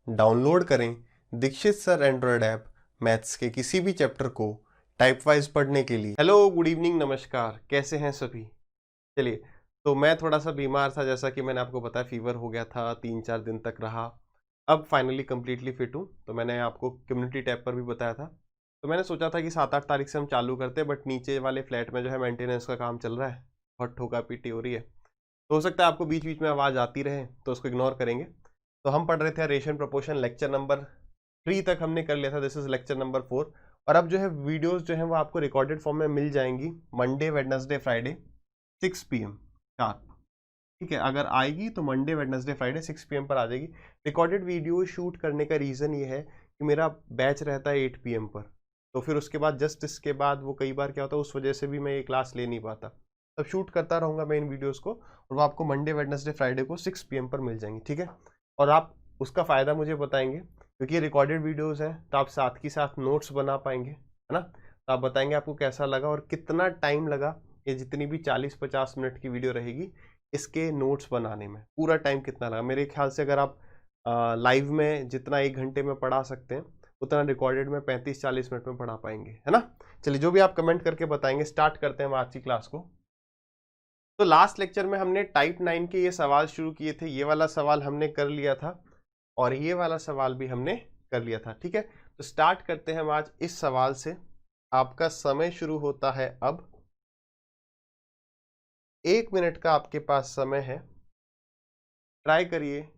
Download करें Dikshit sir android app maths के किसी भी चैप्टर को टाइप वाइज पढ़ने के लिए। हेलो, गुड इवनिंग, नमस्कार, कैसे हैं सभी। चलिए, तो मैं थोड़ा सा बीमार था, जैसा कि मैंने आपको बताया, फीवर हो गया था, 3-4 दिन तक रहा। अब फाइनली कंप्लीटली फिट हूँ। तो मैंने आपको कम्युनिटी टैब पर भी बताया था। तो मैंने सोचा था कि 7-8 तारीख से हम चालू करते, बट नीचे वाले फ्लैट में जो है मेंटेनेंस का काम चल रहा है, बहुत ठोका पीटी हो रही है। तो हो सकता है आपको बीच बीच में आवाज़ आती रहे, तो उसको इग्नोर करेंगे। तो हम पढ़ रहे थे रेशियो प्रोपोर्शन, लेक्चर नंबर 3 तक हमने कर लिया था। This is lecture number 4। और अब जो है वीडियोस जो है वो आपको रिकॉर्डेड फॉर्म में मिल जाएंगी Monday, Wednesday, Friday 6 PM sharp. ठीक है, अगर आएगी तो मंडे, वेडनेसडे, फ्राइडे 6 PM पर आ जाएगी। रिकॉर्डेड वीडियो शूट करने का रीज़न ये है कि मेरा बैच रहता है 8 PM पर। तो फिर उसके बाद जस्ट इसके बाद वो कई बार क्या होता है, उस वजह से भी मैं ये क्लास ले नहीं पाता। तब शूट करता रहूँगा मैं इन वीडियोज़ को, और वो आपको मंडे, वेडनेसडे, फ्राइडे को 6 PM पर मिल जाएंगी। ठीक है, और आप उसका फ़ायदा मुझे बताएंगे, क्योंकि ये रिकॉर्डेड वीडियोज़ हैं, तो आप साथ के साथ नोट्स बना पाएंगे, है ना। तो आप बताएंगे आपको कैसा लगा और कितना टाइम लगा। ये जितनी भी 40-50 मिनट की वीडियो रहेगी, इसके नोट्स बनाने में पूरा टाइम कितना लगा। मेरे ख्याल से अगर आप लाइव में जितना 1 घंटे में पढ़ा सकते हैं, उतना रिकॉर्डेड में 35-40 मिनट में पढ़ा पाएंगे, है ना। चलिए, जो भी आप कमेंट करके बताएंगे। स्टार्ट करते हैं हम आज की क्लास को। तो लास्ट लेक्चर में हमने टाइप 9 के ये सवाल शुरू किए थे। ये वाला सवाल हमने कर लिया था, और ये वाला सवाल भी हमने कर लिया था। ठीक है, तो स्टार्ट करते हैं हम आज इस सवाल से। आपका समय शुरू होता है अब। 1 मिनट का आपके पास समय है। ट्राई करिए।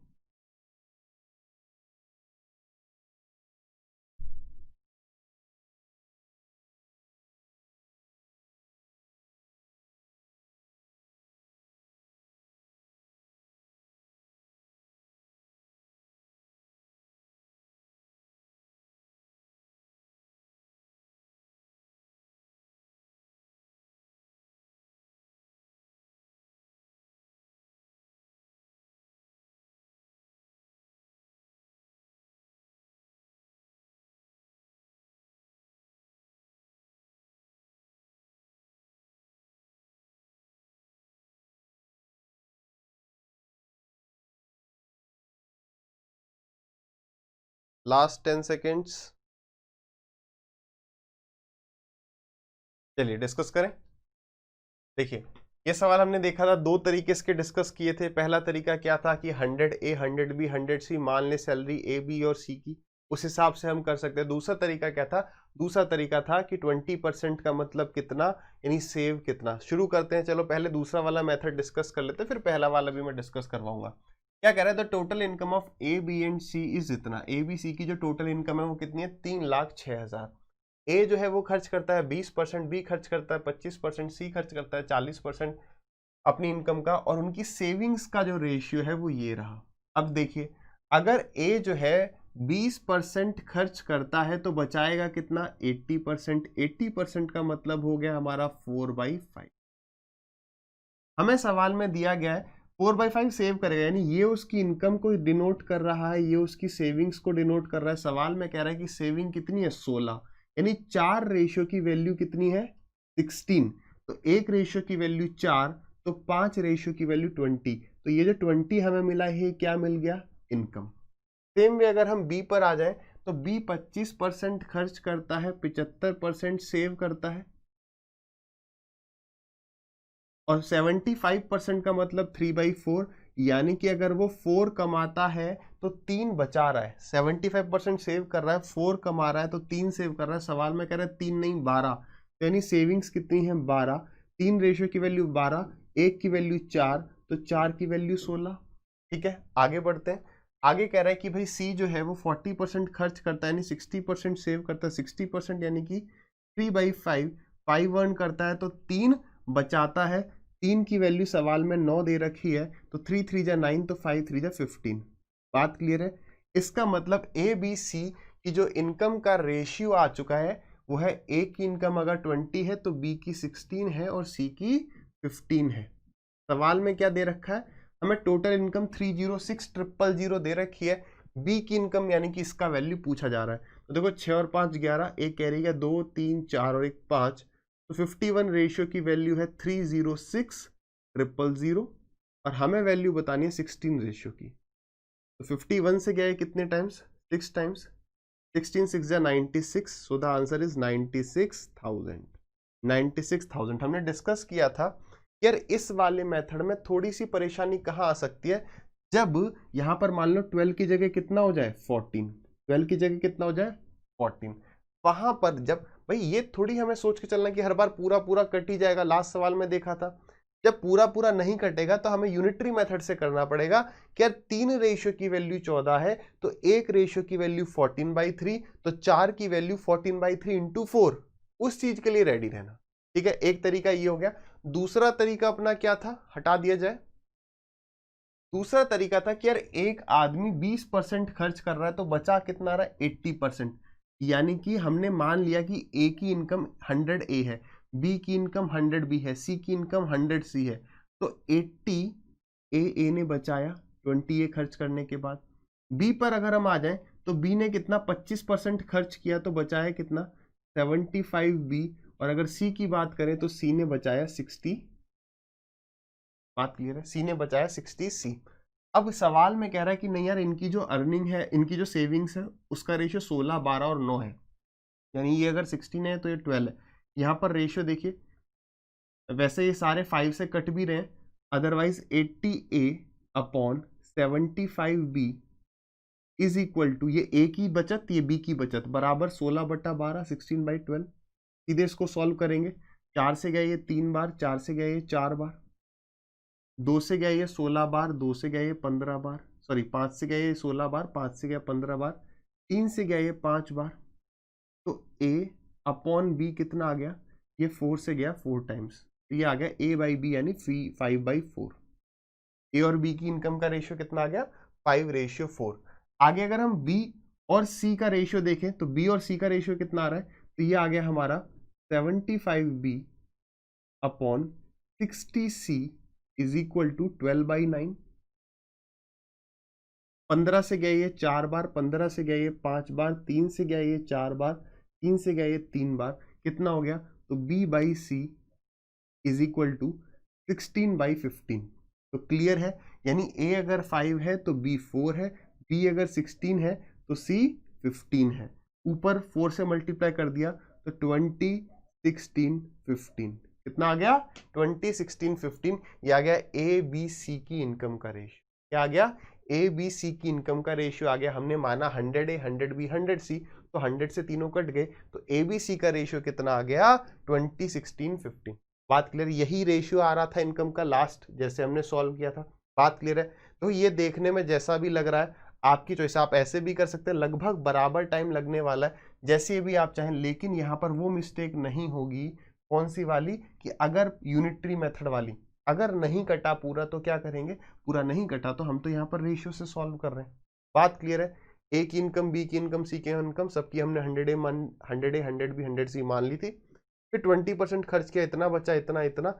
Last 10 seconds. चलिए डिस्कस करें। देखिए, ये सवाल हमने देखा था, दो तरीके इसके डिस्कस किए थे। पहला तरीका क्या था कि 100A, 100B, 100C मान ले सैलरी A, B और C की, उस हिसाब से हम कर सकते हैं। दूसरा तरीका क्या था? दूसरा तरीका था कि 20% का मतलब कितना, यानी सेव कितना। शुरू करते हैं। चलो पहले दूसरा वाला मेथड डिस्कस कर लेते हैं, फिर पहला वाला भी मैं डिस्कस करवाऊंगा। क्या कह रहा है? The total income of A, B and C is इतना। A, B, C की जो टोटल इनकम है वो कितनी है? 3,06,000। ए जो है वो खर्च करता है 20%, बी खर्च करता है 25%, सी खर्च करता है 40% अपनी इनकम का, और उनकी सेविंग्स का जो रेशियो है वो ये रहा। अब देखिए, अगर ए जो है 20% खर्च करता है तो बचाएगा कितना? 80%। 80% का मतलब हो गया हमारा 4/5। हमें सवाल में दिया गया है 4/5 सेव करेगा, यानी ये उसकी इनकम को डिनोट कर रहा है, ये उसकी सेविंग्स को डिनोट कर रहा है। सवाल में कह रहा है कि सेविंग कितनी है? 16, यानी 4 रेशियो की वैल्यू कितनी है? 16। तो 1 रेशियो की वैल्यू 4, तो 5 रेशियो की वैल्यू 20। तो ये जो 20 हमें मिला है, क्या मिल गया? इनकम। सेम वे अगर हम बी पर आ जाए, तो बी 25% खर्च करता है, 75% सेव करता है, और 75% का मतलब 3/4, यानी कि अगर वो 4 कमाता है तो 3 बचा रहा है। 75% सेव कर रहा है, 4 कमा रहा है तो 3 सेव कर रहा है। सवाल में कह रहा है 3 नहीं 12, तो यानी सेविंग्स कितनी है? 12। 3 रेशियो की वैल्यू 12, 1 की वैल्यू 4, तो 4 की वैल्यू 16। ठीक है, आगे बढ़ते हैं। आगे कह रहा है कि भाई सी जो है वो 40% खर्च करता है, यानी 60% सेव करता है। 60% यानी कि 3/5। 5 अर्न करता है तो 3 बचाता है। 3 की वैल्यू सवाल में 9 दे रखी है, तो 3 3 जा 9, तो 5 3 जा 15। बात क्लियर है? इसका मतलब ए बी सी की जो इनकम का रेशियो आ चुका है वो है, ए की इनकम अगर 20 है तो बी की 16 है और सी की 15 है। सवाल में क्या दे रखा है? हमें टोटल इनकम 306,000 दे रखी है। बी की इनकम यानी कि इसका वैल्यू पूछा जा रहा है। तो देखो 6 और 5 11, एक कैरी गया, 2 3 4 और एक 5, तो 51 रेशियो की वैल्यू है 306,000, और हमें वैल्यू बतानी है 16 रेशियो की। तो 51 से गया है कितने टाइम्स, 6 टाइम्स, 16 6 या 96, सो द आंसर इज 96,000। 96,000 हमने डिस्कस किया था यार। इस वाले मेथड में थोड़ी सी परेशानी कहाँ आ सकती है, जब यहां पर मान लो 12 की जगह कितना हो जाए 14, 12 की जगह कितना हो जाए 14, वहां पर जब भाई ये थोड़ी हमें सोच के चलना कि हर बार पूरा पूरा कट ही जाएगा। लास्ट सवाल में देखा था जब पूरा पूरा नहीं कटेगा तो हमें यूनिटरी मेथड से करना पड़ेगा कि यार 3 रेशियो की वैल्यू 14 है तो 1 रेशियो की वैल्यू 14/3, तो 4 की वैल्यू 14/3 इंटू 4, उस चीज के लिए रेडी रहना। ठीक है, एक तरीका ये हो गया। दूसरा तरीका अपना क्या था, हटा दिया जाए। दूसरा तरीका था कि यार एक आदमी 20% खर्च कर रहा है तो बचा कितना रहा है 80%। यानी कि हमने मान लिया कि ए की इनकम 100 ए है, बी की इनकम 100 बी है, सी की इनकम 100 सी है, तो 80 ए ने बचाया 20 ए खर्च करने के बाद। बी पर अगर हम आ जाएं तो बी ने कितना 25% खर्च किया तो बचाया कितना 75 बी, और अगर सी की बात करें तो सी ने बचाया 60। बात क्लियर है, सी ने बचाया 60 सी। अब सवाल में कह रहा है कि नहीं यार इनकी जो अर्निंग है, इनकी जो सेविंग्स है उसका रेशियो 16 12 और 9 है, यानी ये अगर 16 है तो ये 12 है। यहाँ पर रेशियो देखिए, वैसे ये सारे 5 से कट भी रहे हैं, otherwise 80a/75b is equal to ये ए की बचत ये बी की बचत बराबर 16/12 16/12। सीधे इसको सॉल्व करेंगे, 4 से गया ये 3 बार, 4 से गया ये 4 बार, 2 से गया ये 16 बार, 2 से गया ये 15 बार, सॉरी 5 से गया ये 16 बार, 5 से गया 15 बार, 3 से गया ये 5 बार, तो a/b कितना आ गया, ये 4 से गया 4 टाइम्स, तो ये आ गया a/b यानी 5/4। ए और बी की इनकम का रेशियो कितना आ गया 5/4। आगे अगर हम बी और सी का रेशियो देखें तो बी और सी का रेशियो कितना आ रहा है, तो ये आ गया हमारा 75b/60c इज इक्वल टू 12/9। 15 से गया ये 4 बार, 15 से गया ये 5 बार, 3 से गया ये 4 बार, 3 से गया ये 3 बार, कितना हो गया, तो b/c इज इक्वल टू 16/15। तो क्लियर है, यानी a अगर 5 है तो b 4 है, b अगर 16 है तो c 15 है। ऊपर 4 से मल्टीप्लाई कर दिया तो 20 16 15 कितना आ गया 20 16 15। ये आ गया a b c की इनकम का रेशियो। क्या आ गया, ए बी सी की इनकम का रेशियो आ गया। हमने माना 100 100 बी 100 सी, तो 100 से तीनों कट गए, तो ए बी सी का रेशियो कितना आ गया 20 16 15। बात क्लियर, यही रेशियो आ रहा था इनकम का लास्ट जैसे हमने सॉल्व किया था। बात क्लियर है, तो ये देखने में जैसा भी लग रहा है आपकी चॉइस, आप ऐसे भी कर सकते हैं, लगभग बराबर टाइम लगने वाला है जैसे भी आप चाहें, लेकिन यहाँ पर वो मिस्टेक नहीं होगी। कौन सी वाली, कि अगर यूनिटरी मेथड वाली, अगर नहीं कटा पूरा तो क्या करेंगे, पूरा नहीं कटा तो हम तो यहाँ पर रेशियो से सॉल्व कर रहे हैं। बात क्लियर है, ए की इनकम बी की इनकम सी की इनकम सबकी हमने 100 बी 100 सी मान ली थी, फिर 20% खर्च किया, इतना बचा, इतना इतना,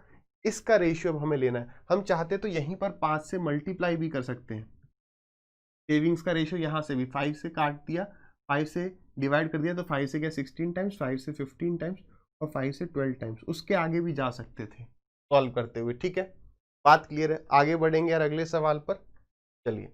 इसका रेशियो अब हमें लेना है। हम चाहते तो यहीं पर 5 से मल्टीप्लाई भी कर सकते हैं, सेविंग्स का रेशियो यहाँ से भी 5 से काट दिया, 5 से डिवाइड कर दिया तो 5 से गया 16 टाइम्स, 5 से 15 टाइम्स और 5 से 12 टाइम्स, उसके आगे भी जा सकते थे सॉल्व करते हुए। ठीक है, बात क्लियर है, आगे बढ़ेंगे यार अगले सवाल पर। चलिए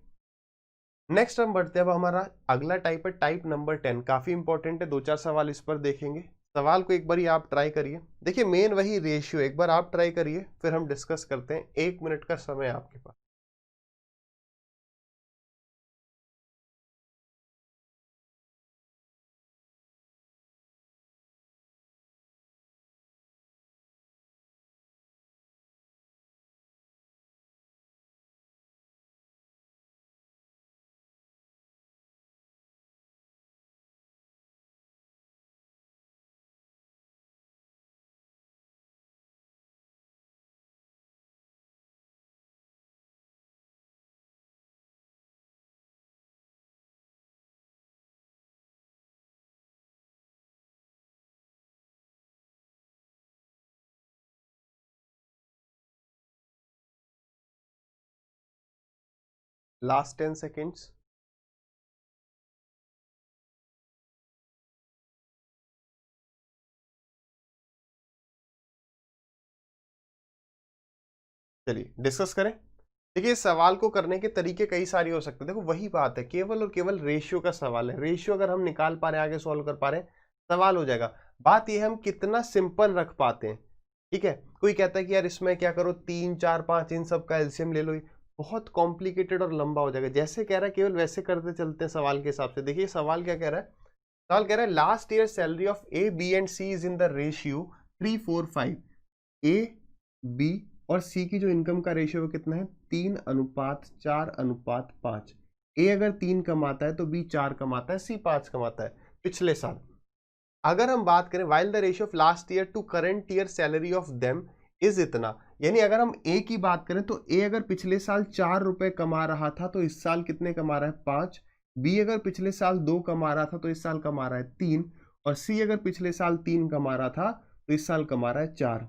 नेक्स्ट हम बढ़ते हैं। अब हमारा अगला टाइप है टाइप नंबर 10, काफी इंपॉर्टेंट है, 2 4 सवाल इस पर देखेंगे। सवाल को एक बार आप ट्राई करिए, देखिए मेन वही रेशियो, एक बार आप ट्राई करिए फिर हम डिस्कस करते हैं। 1 मिनट का समय आपके पास। Last 10 seconds. चलिए डिस्कस करें। देखिए सवाल को करने के तरीके कई सारे हो सकते हैं। देखो वही बात है, केवल और केवल रेशियो का सवाल है। रेशियो अगर हम निकाल पा रहे हैं, आगे सॉल्व कर पा रहे हैं, सवाल हो जाएगा। बात यह है हम कितना सिंपल रख पाते हैं। ठीक है, कोई कहता है कि यार इसमें क्या करो 3 4 5 इन सब का एलसीएम ले लो, बहुत कॉम्प्लिकेटेड और लंबा हो जाएगा। जैसे कह रहा है केवल वैसे करते चलते हैं सवाल के हिसाब से। देखिए सवाल क्या कह रहा है, सवाल कह रहा है last year salary of A B and C is in the ratio 3 4 5। A B और सी की जो इनकम का रेशियो कितना है, 3:4:5। ए अगर 3 कमाता है तो बी 4 कमाता है, सी 5 कमाता है पिछले साल। अगर हम बात करें while the ratio of last year to current year salary of them is इतना, यानी अगर हम ए की बात करें तो ए अगर पिछले साल 4 रुपए कमा रहा था तो इस साल कितने कमा रहा है, 5। बी अगर पिछले साल 2 कमा रहा था तो इस साल कमा रहा है 3। और सी अगर पिछले साल 3 कमा रहा था तो इस साल कमा रहा है 4।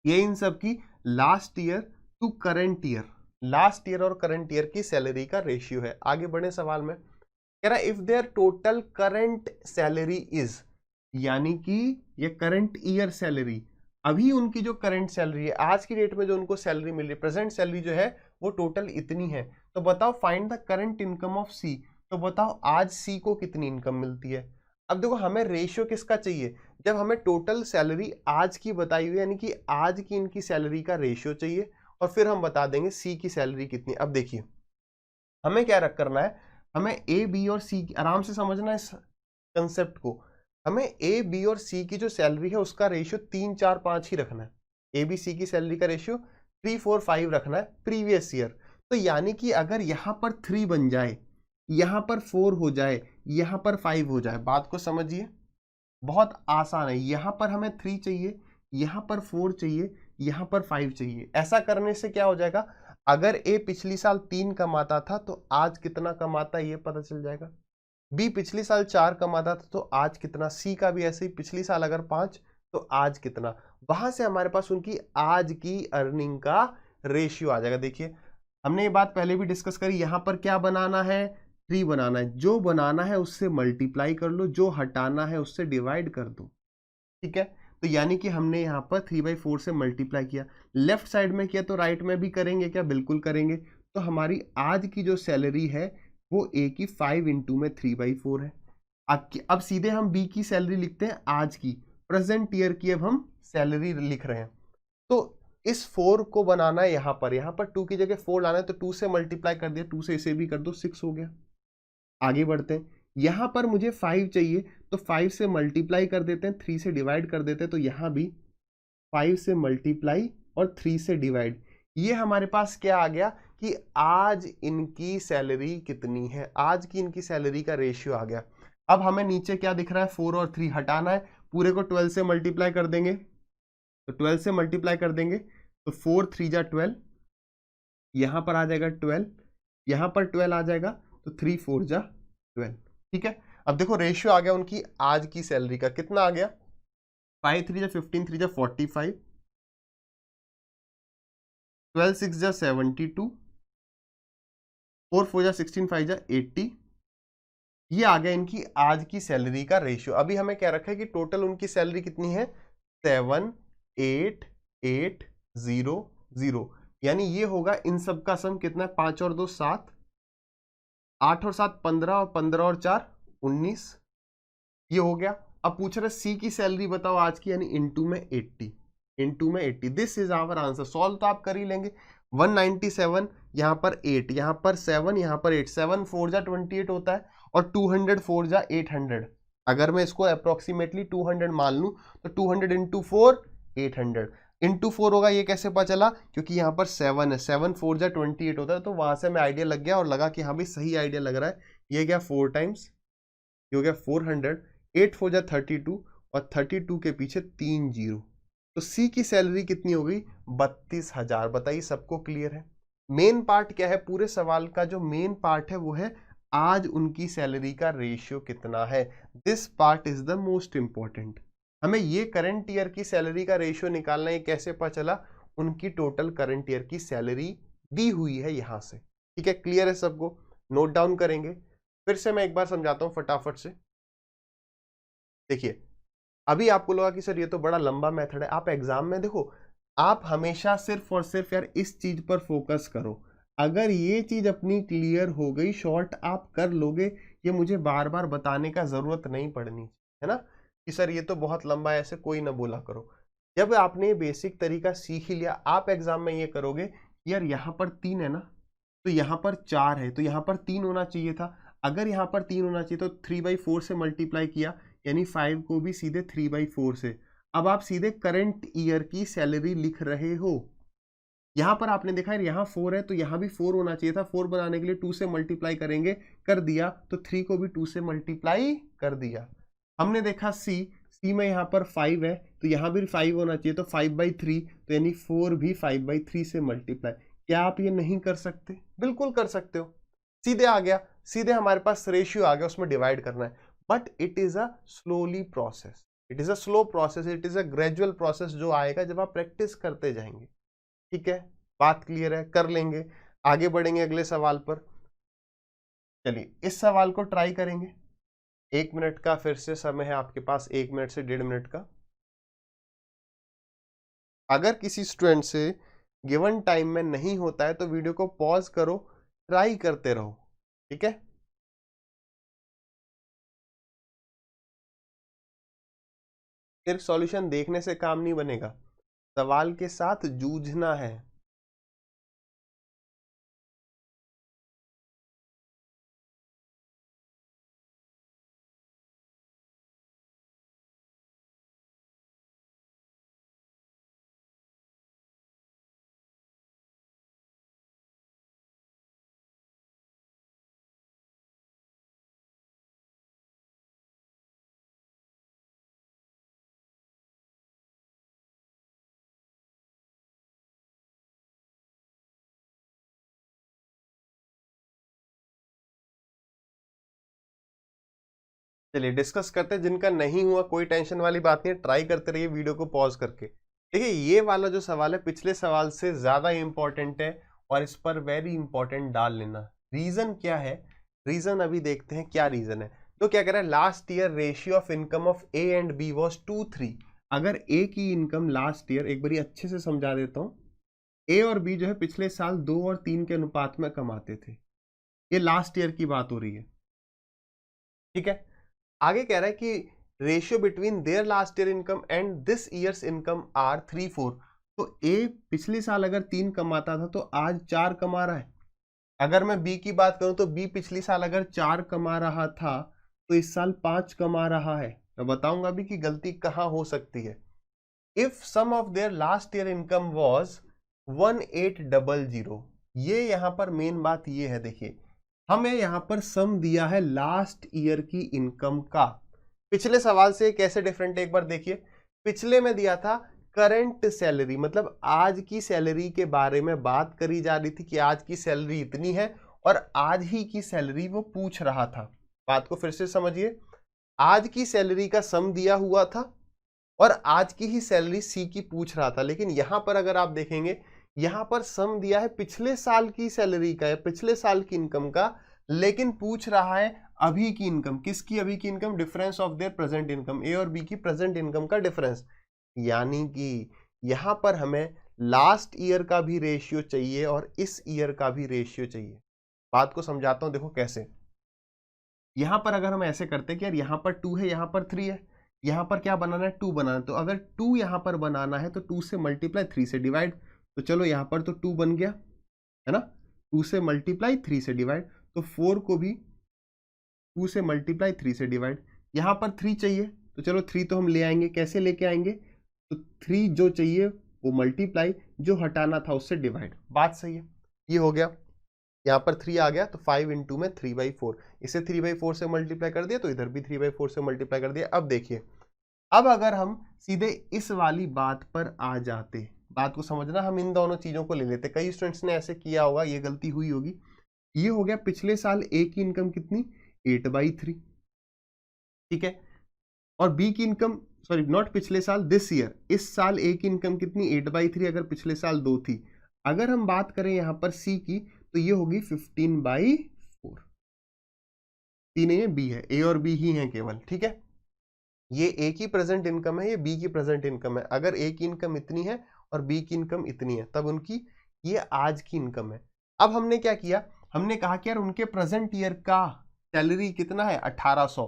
ये इन सब की last year to current year, last year और करंट ईयर की सैलरी का रेशियो है। आगे बढ़े सवाल में, कह रहा है if their total current salary is, यानी कि ये करंट ईयर सैलरी, अभी उनकी जो करंट सैलरी है, आज की डेट में जो उनको सैलरी मिल रही है, प्रेजेंट सैलरी जो है वो टोटल इतनी है। तो बताओ find the current income of C. तो बताओ आज सी को कितनी इनकम मिलती है। अब देखो हमें रेशियो किसका चाहिए, जब हमें टोटल सैलरी आज की बताई हुई, यानी कि आज की इनकी सैलरी का रेशियो चाहिए, और फिर हम बता देंगे सी की सैलरी कितनी। अब देखिए हमें क्या रख करना है, हमें ए बी और सी, आराम से समझना इस कंसेप्ट को, हमें ए बी और सी की जो सैलरी है उसका रेशियो 3 4 5 ही रखना है। ए बी सी की सैलरी का रेशियो 3 4 5 रखना है प्रीवियस ईयर। तो यानी कि अगर यहां पर 3 बन जाए, यहां पर 4 हो जाए, यहां पर 5 हो जाए, बात को समझिए, बहुत आसान है। यहां पर हमें 3 चाहिए, यहां पर 4 चाहिए, यहां पर 5 चाहिए। ऐसा करने से क्या हो जाएगा, अगर ए पिछली साल 3 कमाता था तो आज कितना कमाता है ये पता चल जाएगा। बी पिछली साल 4 कमाता था तो आज कितना, सी का भी ऐसे ही, पिछली साल अगर 5 तो आज कितना। वहां से हमारे पास उनकी आज की अर्निंग का रेशियो आ जाएगा। देखिए हमने ये बात पहले भी डिस्कस करी, यहां पर क्या बनाना है, 3 बनाना है। जो बनाना है उससे मल्टीप्लाई कर लो, जो हटाना है उससे डिवाइड कर दो। ठीक है, तो यानी कि हमने यहाँ पर 3/4 से मल्टीप्लाई किया, लेफ्ट साइड में किया तो राइट में भी करेंगे क्या, बिल्कुल करेंगे। तो हमारी आज की जो सैलरी है वो ए की 5 इंटू में 3/4 है। अब सीधे हम बी की सैलरी लिखते हैं, आज की प्रेजेंट ईयर की अब हम सैलरी लिख रहे हैं। तो इस 4 को बनाना है यहाँ पर 2 की जगह 4 लाना है, तो 2 से मल्टीप्लाई कर दिया, 2 से इसे भी कर दो, 6 हो गया। आगे बढ़ते हैं, यहां पर मुझे 5 चाहिए तो 5 से मल्टीप्लाई कर देते हैं, 3 से डिवाइड कर देते हैं, तो यहां भी 5 से मल्टीप्लाई और 3 से डिवाइड। ये हमारे पास क्या आ गया कि आज इनकी सैलरी कितनी है, आज की इनकी सैलरी का रेशियो आ गया। अब हमें नीचे क्या दिख रहा है, 4 और 3 हटाना है, पूरे को 12 से मल्टीप्लाई कर देंगे, तो 12 से मल्टीप्लाई कर देंगे तो 4 3 जा 12, यहां पर आ जाएगा 12, यहां पर 12 आ जाएगा, तो 3 4 जा 12। ठीक है, अब देखो रेशियो आ गया उनकी आज की सैलरी का, कितना आ गया, 5 3 जा 15, 3 जा 45, 12 6 जा 72, 4 4 जा 16, 5 जा 80। ये आ गया इनकी आज की सैलरी का रेशियो। अभी हमें क्या रखा है कि टोटल उनकी सैलरी कितनी है, 7 8 8 0 0, यानी ये होगा इन सब का सम कितना है, 5 और 2 7, 8 और 7 15, और 15 और 4 19, ये हो गया। अब पूछ रहे सी की सैलरी बताओ आज की, यानी इनटू में 80, इनटू में 80, this is our answer. Solve तो आप कर ही लेंगे, 197 यहाँ पर 8, यहाँ पर 7, यहाँ पर 8, 7 4 जा 28 होता है, और 200 4 जा 800। अगर मैं इसको अप्रोक्सीमेटली 200 मान लूं तो 200 इंटू 4 800 इंटू 4 होगा। ये कैसे पता चला, क्योंकि यहाँ पर 7 है, 7 4 जा 28 होता है, तो वहां से मैं आइडिया लग गया और लगा कि हाँ भाई सही आइडिया लग रहा है। ये क्या 4 टाइम्स, ये हो गया 400, 8 4 जा 32, और 32 के पीछे 3 जीरो, तो सी की सैलरी कितनी हो गई, 32,000। बताइए सबको क्लियर है। मेन पार्ट क्या है, पूरे सवाल का जो मेन पार्ट है वो है आज उनकी सैलरी का रेशियो कितना है। This part is the most important. हमें ये करंट ईयर की सैलरी का रेशियो निकालना है, कैसे पता चला, उनकी टोटल करंट ईयर की सैलरी दी हुई है यहां से। ठीक है, क्लियर है सबको, नोट डाउन करेंगे। फिर से मैं एक बार समझाता हूं फटाफट से। देखिए अभी आपको लगा कि सर ये तो बड़ा लंबा मेथड है, आप एग्जाम में देखो, आप हमेशा सिर्फ और सिर्फ यार इस चीज पर फोकस करो, अगर ये चीज अपनी क्लियर हो गई, शॉर्ट आप कर लोगे, ये मुझे बार बार बताने का जरूरत नहीं पड़नी है ना कि सर ये तो बहुत लंबा है, ऐसे कोई ना बोला करो। जब आपने बेसिक तरीका सीख ही लिया, आप एग्जाम में ये करोगे यार यहाँ पर 3 है ना, तो यहाँ पर 4 है, तो यहाँ पर 3 होना चाहिए था। अगर यहाँ पर 3 होना चाहिए तो 3/4 से मल्टीप्लाई किया, यानी 5 को भी सीधे 3/4 से। अब आप सीधे करंट ईयर की सैलरी लिख रहे हो। यहाँ पर आपने देखा है यहाँ 4 है, तो यहाँ भी 4 होना चाहिए था। 4 बनाने के लिए 2 से मल्टीप्लाई करेंगे, कर दिया, तो 3 को भी 2 से मल्टीप्लाई कर दिया। हमने देखा सी में यहाँ पर 5 है, तो यहाँ भी 5 होना चाहिए, तो 5/3, तो यानी 4 भी 5/3 से मल्टीप्लाई। क्या आप ये नहीं कर सकते? बिल्कुल कर सकते हो। सीधे आ गया, सीधे हमारे पास रेशियो आ गया, उसमें डिवाइड करना है। But it is a slowly process, it is a slow process, it is a gradual process जो आएगा जब आप प्रैक्टिस करते जाएंगे। ठीक है, बात क्लियर है? कर लेंगे, आगे बढ़ेंगे अगले सवाल पर। चलिए इस सवाल को ट्राई करेंगे। 1 मिनट का फिर से समय है आपके पास, 1 मिनट से 1.5 मिनट का। अगर किसी स्टूडेंट से गिवन टाइम में नहीं होता है तो वीडियो को पॉज करो, ट्राई करते रहो। ठीक है, सिर्फ सॉल्यूशन देखने से काम नहीं बनेगा, सवाल के साथ जूझना है। चलिए डिस्कस करते हैं, जिनका नहीं हुआ कोई टेंशन वाली बात नहीं है, ट्राई करते रहिए वीडियो को पॉज करके। देखिए ये वाला जो सवाल है पिछले सवाल से ज्यादा इंपॉर्टेंट है, और इस पर वेरी इंपॉर्टेंट डाल लेना। रीजन क्या है? रीजन अभी देखते हैं क्या रीजन है। तो क्या कह रहा है, last year ratio of income of A and B was 2:3। अगर ए की इनकम लास्ट ईयर, एक बार अच्छे से समझा देता हूँ, ए और बी जो है पिछले साल 2 और 3 के अनुपात में कमाते थे। ये लास्ट ईयर की बात हो रही है। ठीक है, आगे कह रहा है कि ratio between their last year income and this year's income are 3:4। तो ए पिछले साल अगर 3 कमाता था तो आज 4 कमा रहा है। अगर मैं बी की बात करूं तो बी पिछली साल अगर 4 कमा रहा था तो इस साल 5 कमा रहा है। मैं बताऊंगा भी कि गलती कहां हो सकती है। If sum of their last year income was 1800, ये यहां पर मेन बात ये है। देखिए हमें यहां पर सम दिया है लास्ट ईयर की इनकम का। पिछले सवाल से कैसे डिफरेंट है एक बार देखिए। पिछले में दिया था करंट सैलरी, मतलब आज की सैलरी के बारे में बात करी जा रही थी कि आज की सैलरी इतनी है, और आज ही की सैलरी वो पूछ रहा था। बात को फिर से समझिए, आज की सैलरी का सम दिया हुआ था और आज की ही सैलरी सी की पूछ रहा था। लेकिन यहां पर अगर आप देखेंगे, यहां पर सम दिया है पिछले साल की सैलरी का या पिछले साल की इनकम का, लेकिन पूछ रहा है अभी की इनकम। किसकी अभी की income? Difference of their present income, A और बी की प्रेजेंट इनकम का डिफरेंस। यानी कि यहां पर हमें लास्ट ईयर का भी रेशियो चाहिए और इस ईयर का भी रेशियो चाहिए। बात को समझाता हूं, देखो कैसे। यहां पर अगर हम ऐसे करते हैं कि यार यहां पर 2 है, यहां पर 3 है, यहां पर क्या बनाना है? 2 बनाना है। तो अगर 2 यहां पर बनाना है तो 2 से मल्टीप्लाई, 3 से डिवाइड। तो चलो यहां पर तो 2 बन गया है ना, 2 से मल्टीप्लाई 3 से डिवाइड। तो 4 को भी 2 से मल्टीप्लाई 3 से डिवाइड। यहां पर 3 चाहिए, तो चलो 3 तो हम ले आएंगे। कैसे लेके आएंगे? तो 3 जो चाहिए वो मल्टीप्लाई, जो हटाना था उससे डिवाइड। बात सही है, ये हो गया। यहाँ पर 3 आ गया तो 5 इंटू में 3/4, इसे 3/4 से मल्टीप्लाई कर दिया तो इधर भी 3/4 से मल्टीप्लाई कर दिया। अब देखिए, अब अगर हम सीधे इस वाली बात पर आ जाते, बात को समझना, हम इन दोनों चीजों को ले लेते। कई स्टूडेंट्स ने ऐसे किया होगा, ये गलती हुई होगी। ये हो गया पिछले साल ए की इनकम कितनी? 8/3। ठीक है, और बी की इनकम, सॉरी नॉट पिछले साल, दिस ईयर, इस साल ए की इनकम कितनी? 8/3, अगर पिछले साल 2 थी। अगर हम बात करें यहां पर सी की, तो ये होगी 15/4। सी नहीं है, बी है, ए और बी ही है केवल। ठीक है, ये ए की प्रेजेंट इनकम है, ये बी की प्रेजेंट इनकम है। अगर ए की इनकम इतनी है और बी की इनकम इतनी है, तब उनकी ये आज की इनकम है। अब हमने क्या किया, हमने कहा कि यार उनके प्रेजेंट ईयर का सैलरी कितना है 1800,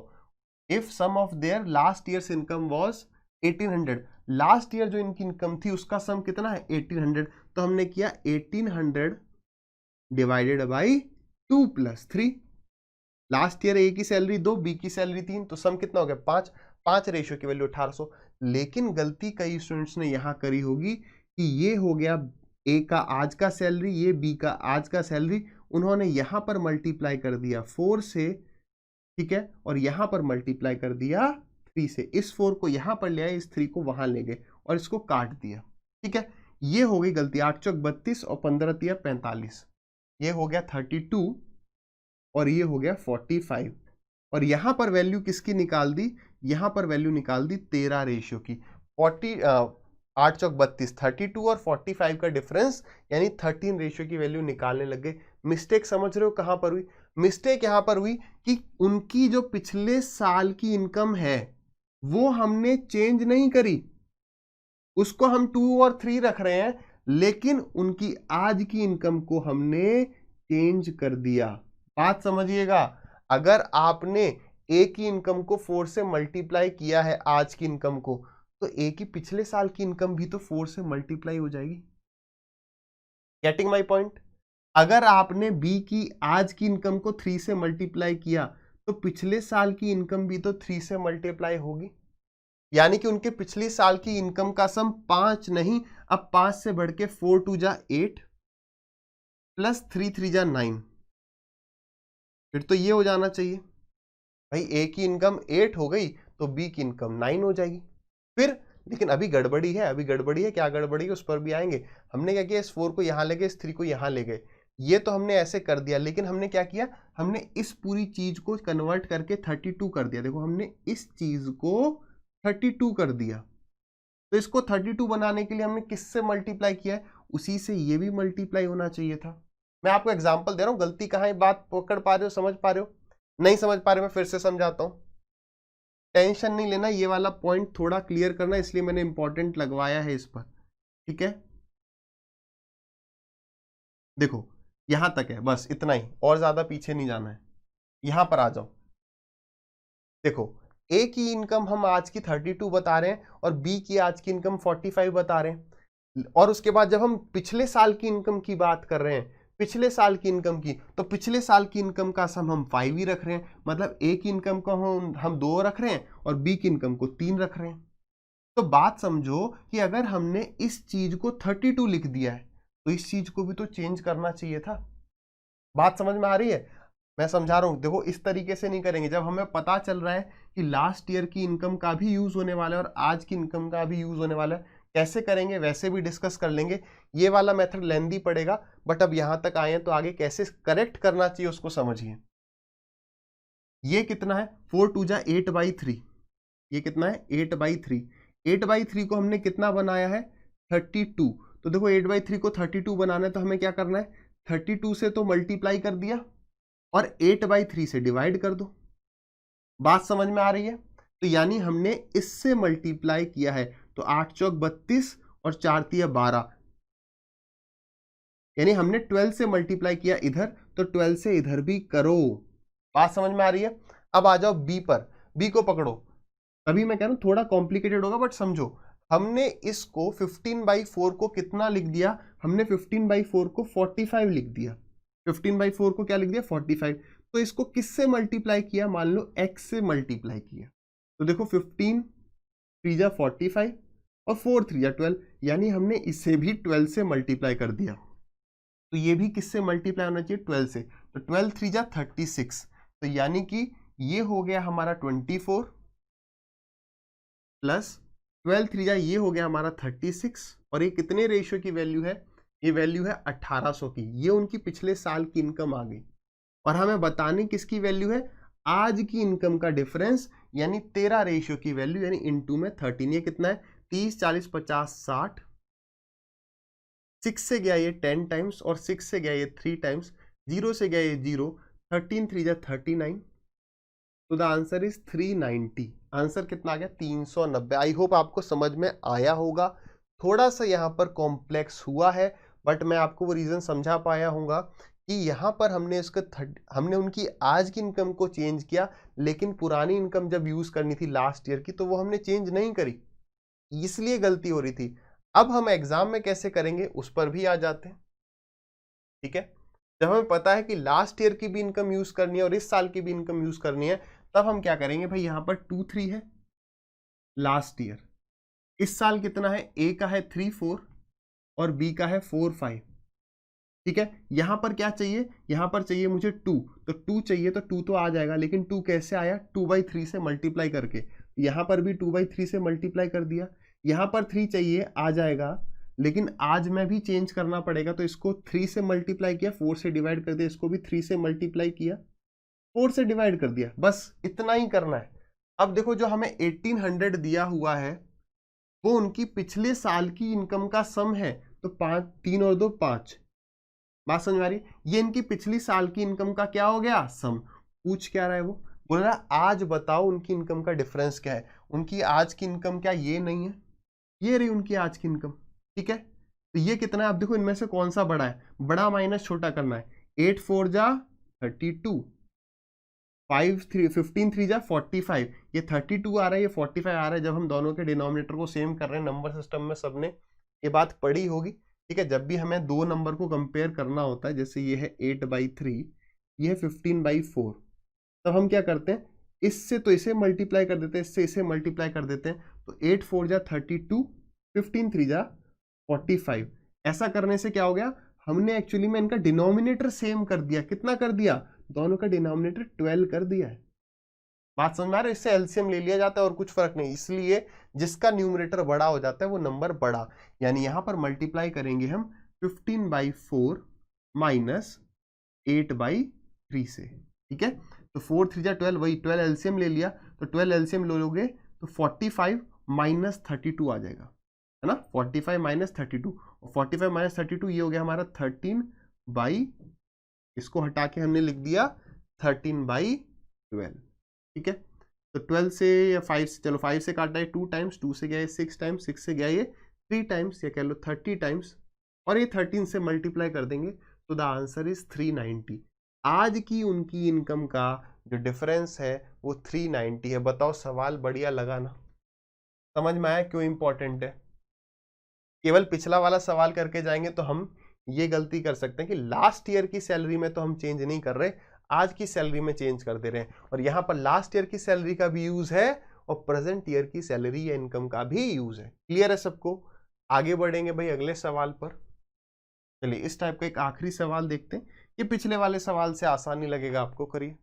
if sum of their last year's income was 1800, last year जो इनकी इनकम थी उसका सम कितना है 1800, तो हमने किया 1800 डिवाइडेड बाई 2 + 3, लास्ट ईयर ए की सैलरी 2, बी की सैलरी 3, तो सम कितना हो गया 5, 5 रेशियो की वैल्यू 1800। लेकिन गलती कई स्टूडेंट्स ने यहां करी होगी कि ये हो गया ए का आज का सैलरी, ये बी का आज का सैलरी, उन्होंने यहां पर मल्टीप्लाई कर दिया 4 से, ठीक है, और यहां पर मल्टीप्लाई कर दिया 3 से, इस 4 को यहां पर ले आए, इस 3 को वहां ले गए और इसको काट दिया, ठीक है। ये हो गई गलती, 8 चौक 32 और 15 तिया 45, ये हो गया 32 और ये हो गया 45, और यहां पर वैल्यू किसकी निकाल दी, यहां पर वैल्यू निकाल दी 13 रेशियो की। 8 चौक 32, 32 और 45 का डिफरेंस यानी 13 रेशियो की वैल्यू निकालने लग गए। मिस्टेक समझ रहे हो कहां पर हुई, मिस्टेक यहां पर हुई कि उनकी जो पिछले साल की इनकम है वो हमने चेंज नहीं करी, उसको हम 2 और 3 रख रहे हैं, लेकिन उनकी आज की इनकम को हमने चेंज कर दिया। बात समझिएगा, अगर आपने ए की इनकम को 4 से मल्टीप्लाई किया है आज की इनकम को, तो ए की पिछले साल की इनकम भी तो 4 से मल्टीप्लाई हो जाएगी। Getting my point? अगर आपने बी की आज की इनकम को 3 से मल्टीप्लाई किया तो पिछले साल की इनकम भी तो 3 से मल्टीप्लाई होगी, यानी कि उनके पिछले साल की इनकम का सम 5 नहीं, अब 5 से बढ़ के 4 2 जा 8 प्लस 3 3 जा 9, फिर तो ये हो जाना चाहिए भाई, ए की इनकम 8 हो गई तो बी की इनकम 9 हो जाएगी। फिर लेकिन अभी गड़बड़ी है, अभी गड़बड़ी है, क्या गड़बड़ी है उस पर भी आएंगे। हमने क्या किया, इस 4 को यहां ले गए, इस 3 को यहां ले गए, ये तो हमने ऐसे कर दिया, लेकिन हमने क्या किया, हमने इस पूरी चीज को कन्वर्ट करके 32 कर दिया। देखो हमने इस चीज को 32 कर दिया, तो इसको 32 बनाने के लिए हमने किससे मल्टीप्लाई किया है, उसी से ये भी मल्टीप्लाई होना चाहिए था। मैं आपको एग्जांपल दे रहा हूं, गलती कहां है, बात पकड़ पा रहे हो, समझ पा रहे हो, नहीं समझ पा रहे, मैं फिर से समझाता हूं। टेंशन नहीं लेना, ये वाला पॉइंट थोड़ा क्लियर करना, इसलिए मैंने इंपॉर्टेंट लगवाया है इस पर, ठीक है। देखो यहां तक है, बस इतना ही, और ज्यादा पीछे नहीं जाना है। यहां पर आ जाओ, देखो ए की इनकम हम आज की 32 बता रहे हैं और बी की आज की इनकम 45 बता रहे हैं, और उसके बाद जब हम पिछले साल की इनकम की बात कर रहे हैं, पिछले साल की इनकम की, तो पिछले साल की इनकम का सम हम 5 ही रख रहे हैं, मतलब ए की इनकम को हम 2 रख रहे हैं और बी की इनकम को 3 रख रहे हैं। तो बात समझो कि अगर हमने इस चीज को 32 लिख दिया है तो इस चीज को भी तो चेंज करना चाहिए था। बात समझ में आ रही है? मैं समझा रहा हूं, देखो इस तरीके से नहीं करेंगे। जब हमें पता चल रहा है कि लास्ट ईयर की इनकम का भी यूज होने वाला है और आज की इनकम का भी यूज होने वाला है, कैसे करेंगे वैसे भी डिस्कस कर लेंगे। ये वाला मेथड लेंदी पड़ेगा, बट अब यहां तक आए हैं तो आगे कैसे करेक्ट करना चाहिए उसको समझिए। ये कितना है, 4 2 जा 8/3, ये कितना है 8/3, 8/3 को हमने कितना बनाया है 32, तो देखो 8/3 को 32 बनाना है तो हमें क्या करना है, 32 से तो मल्टीप्लाई कर दिया और 8/3 से डिवाइड कर दो। बात समझ में आ रही है? तो यानी हमने इससे मल्टीप्लाई किया है, तो 8 चौक 32 और 4 तिया 12, यानी हमने 12 से मल्टीप्लाई किया इधर, तो 12 से इधर भी करो। बात समझ में आ रही है? अब आ जाओ बी पर, बी को पकड़ो। अभी मैं कह रहा हूं थोड़ा कॉम्प्लिकेटेड होगा, बट समझो, हमने इसको 15/4 को कितना लिख दिया, हमने 15/4 को 45 लिख दिया, 15/4 को क्या लिख दिया 45, तो इसको किससे मल्टीप्लाई किया, मान लो x से मल्टीप्लाई किया, तो देखो 15 3 जा 45 और 4 3 जा 12, यानी हमने इसे भी 12 से मल्टीप्लाई कर दिया, तो ये भी किससे मल्टीप्लाई होना चाहिए 12 से, तो 12 3 जा 36, तो यानी कि ये हो गया हमारा 24 प्लस 12 3 जा ये हो गया हमारा 36, और ये कितने रेशियो की वैल्यू है, ये वैल्यू है 1800 की। ये उनकी पिछले साल की इनकम आ गई, और हमें बतानी किसकी वैल्यू है, आज की इनकम का डिफरेंस, यानी 13 रेशियो की वैल्यू, यानी इनटू में 13। ये कितना है 30 40 50 60, 6 से गया ये 10 टाइम्स और 6 से गया ये 3 टाइम्स, 0 से गया ये 0, 13 3 जा 39, तो द आंसर इज 390। आंसर कितना आ गया 390। आई होप आपको समझ में आया होगा। थोड़ा सा यहाँ पर कॉम्प्लेक्स हुआ है, बट मैं आपको वो रीज़न समझा पाया हूँगा कि यहाँ पर हमने उनकी आज की इनकम को चेंज किया, लेकिन पुरानी इनकम जब यूज़ करनी थी लास्ट ईयर की तो वो हमने चेंज नहीं करी, इसलिए गलती हो रही थी। अब हम एग्जाम में कैसे करेंगे उस पर भी आ जाते हैं, ठीक है। जब हमें पता है कि लास्ट ईयर की भी इनकम यूज करनी है और इस साल की भी इनकम यूज करनी है, तब हम क्या करेंगे भाई, यहाँ पर 2-3 है लास्ट ईयर, इस साल कितना है, ए का है 3-4 और बी का है 4-5, ठीक है। यहां पर क्या चाहिए, यहां पर चाहिए मुझे 2, तो 2 चाहिए, तो 2 तो आ जाएगा, लेकिन 2 कैसे आया, 2/3 से मल्टीप्लाई करके। यहां पर भी 2/3 से मल्टीप्लाई कर दिया, यहां पर 3 चाहिए, आ जाएगा, लेकिन आज में भी चेंज करना पड़ेगा, तो इसको 3 से मल्टीप्लाई किया, 4 से डिवाइड कर दिया, इसको भी 3 से मल्टीप्लाई किया, 4 से डिवाइड कर दिया, बस इतना ही करना है। अब देखो जो हमें 1800 दिया हुआ है वो उनकी पिछले साल की इनकम का सम है, तो 5, 3 और 2 5, बात समझ आ रही। ये इनकी पिछली साल की इनकम का क्या हो गया, सम। पूछ क्या रहा है वो, बोल रहा आज बताओ उनकी इनकम का डिफरेंस क्या है। उनकी आज की इनकम क्या ये नहीं है, ये रही उनकी आज की इनकम, ठीक है। तो ये कितना है, आप देखो इनमें से कौन सा बड़ा है, बड़ा माइनस छोटा करना है। 8 4 जा 32, 5 3 15 3 जा 45, ये 32 आ रहा है, ये 45 आ रहा है। जब हम दोनों के डिनोमिनेटर को सेम कर रहे हैं, नंबर सिस्टम में सबने ये बात पढ़ी होगी, ठीक है। जब भी हमें दो नंबर को कंपेयर करना होता है, जैसे ये है 8/3, ये है 15/4, तब हम क्या करते हैं, इससे तो इसे मल्टीप्लाई कर देते हैं, इससे इसे मल्टीप्लाई कर देते हैं, तो 8 4 जा 32, 15 3 जा 45। ऐसा करने से क्या हो गया, हमने एक्चुअली में इनका डिनोमिनेटर सेम कर दिया। कितना कर दिया, दोनों का डिनोमिनेटर 12 कर दिया है। बात समझ में आ रही है, इससे एलसीएम ले लिया जाता है और कुछ फर्क नहीं, इसलिए जिसका न्यूमरेटर बड़ा हो जाता है वो नंबर बड़ा, यानी यहां पर मल्टीप्लाई करेंगे हम 15/4 माइनस 8/3 से, ठीक है। तो 4 3 जा 12, वही 12 एलसीएम ले लिया, तो 12 एलसीएम लोगे तो 45 माइनस 32 आ जाएगा, है ना। 45 माइनस 32, और 45 माइनस 32 ये हो गया हमारा 13, इसको हटा के हमने लिख दिया 13/12, ठीक है। तो 12 से या 5 से, चलो 5 से काटा है 2 टाइम्स, 2 से गया है 6 टाइम्स, 6 से गया ये 3 टाइम्स, या कह लो 30 टाइम्स, और ये 13 से मल्टीप्लाई कर देंगे, तो द आंसर इज 390। आज की उनकी इनकम का जो डिफरेंस है वो 390 है। बताओ सवाल बढ़िया लगा ना, समझ में आया क्यों इंपॉर्टेंट है। केवल पिछला वाला सवाल करके जाएंगे तो हम ये गलती कर सकते हैं कि लास्ट ईयर की सैलरी में तो हम चेंज नहीं कर रहे, आज की सैलरी में चेंज कर दे रहे हैं, और यहां पर लास्ट ईयर की सैलरी का भी यूज है और प्रेजेंट ईयर की सैलरी या इनकम का भी यूज है। क्लियर है सबको, आगे बढ़ेंगे भाई अगले सवाल पर। चलिए इस टाइप का एक आखिरी सवाल देखते हैं, ये पिछले वाले सवाल से आसानी लगेगा आपको, करिए।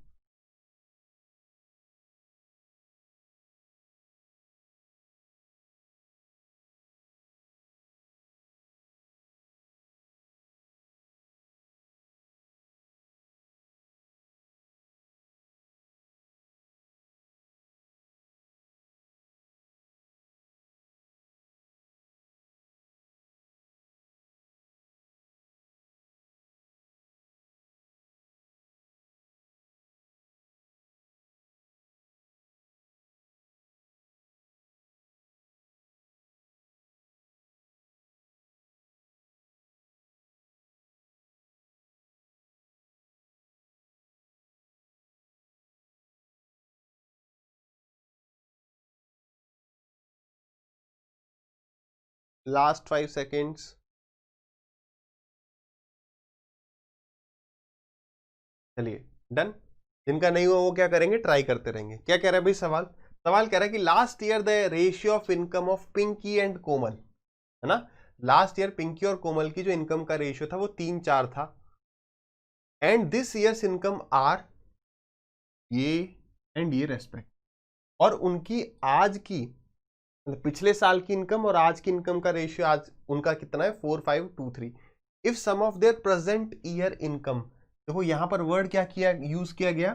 Last 5 seconds. चलिए डन। जिनका नहीं हुआ वो क्या करेंगे, ट्राई करते रहेंगे। क्या कह रहा है भाई सवाल, सवाल कह रहा है कि last year the ratio of income of Pinky and Komal, है ना। लास्ट ईयर पिंकी और कोमल की जो इनकम का रेशियो था वो 3-4 था, and this year's income are ये एंड ये रेस्पेक्ट, और उनकी आज की मतलब पिछले साल की इनकम और आज की इनकम का रेशियो आज उनका कितना है, 4,523। If sum of their present year income, देखो यहां पर वर्ड क्या किया, यूज किया गया,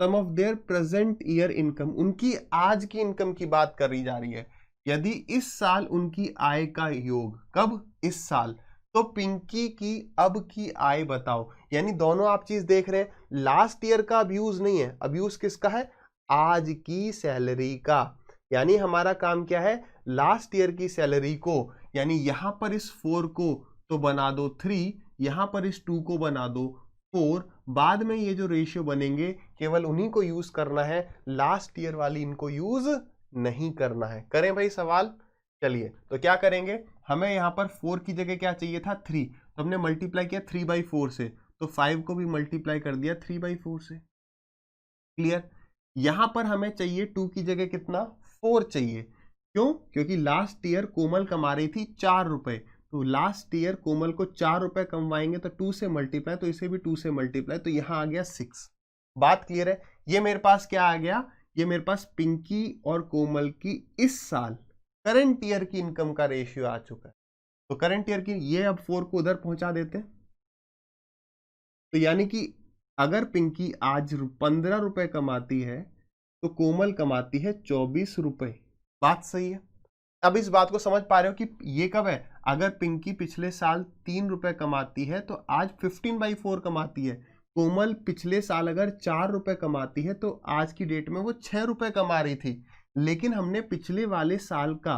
sum of their present year income, उनकी आज की इनकम की बात करी जा रही है। यदि इस साल उनकी आय का योग, कब, इस साल, तो पिंकी की अब की आय बताओ। यानी दोनों आप चीज देख रहे हैं, लास्ट ईयर का अब्यूज नहीं है, अब्यूज किसका है, आज की सैलरी का। यानी हमारा काम क्या है, लास्ट ईयर की सैलरी को, यानी यहां पर इस 4 को तो बना दो 3, यहां पर इस 2 को बना दो 4। बाद में ये जो रेशियो बनेंगे केवल उन्हीं को यूज करना है, लास्ट ईयर वाली इनको यूज नहीं करना है। करें भाई सवाल। चलिए तो क्या करेंगे, हमें यहां पर 4 की जगह क्या चाहिए था 3, तो हमने मल्टीप्लाई किया 3/4 से, तो 5 को भी मल्टीप्लाई कर दिया 3/4 से। क्लियर। यहां पर हमें चाहिए 2 की जगह कितना 4 चाहिए। क्यों? क्योंकि लास्ट ईयर कोमल कमा रही थी 4 रुपए, तो लास्ट ईयर कोमल को 4 रुपए कमवाएंगे तो 2 से मल्टीप्लाई, तो इसे भी 2 से मल्टीप्लाई, तो यहां आ गया 6। बात क्लियर है। ये मेरे पास क्या आ गया, ये मेरे पास पिंकी और कोमल की इस साल करंट ईयर की इनकम का रेशियो आ चुका है। तो करंट ईयर की ये अब 4 को उधर पहुंचा देते हैं, तो यानी कि अगर पिंकी आज 15 रुपए कमाती है तो कोमल कमाती है 24 रुपए। बात सही है। अब इस बात को समझ पा रहे हो कि ये कब है, अगर पिंकी पिछले साल 3 रुपए कमाती है तो आज 15/4 कमाती है। कोमल पिछले साल अगर 4 रुपए कमाती है तो आज की डेट में वो 6 रुपए कमा रही थी, लेकिन हमने पिछले वाले साल का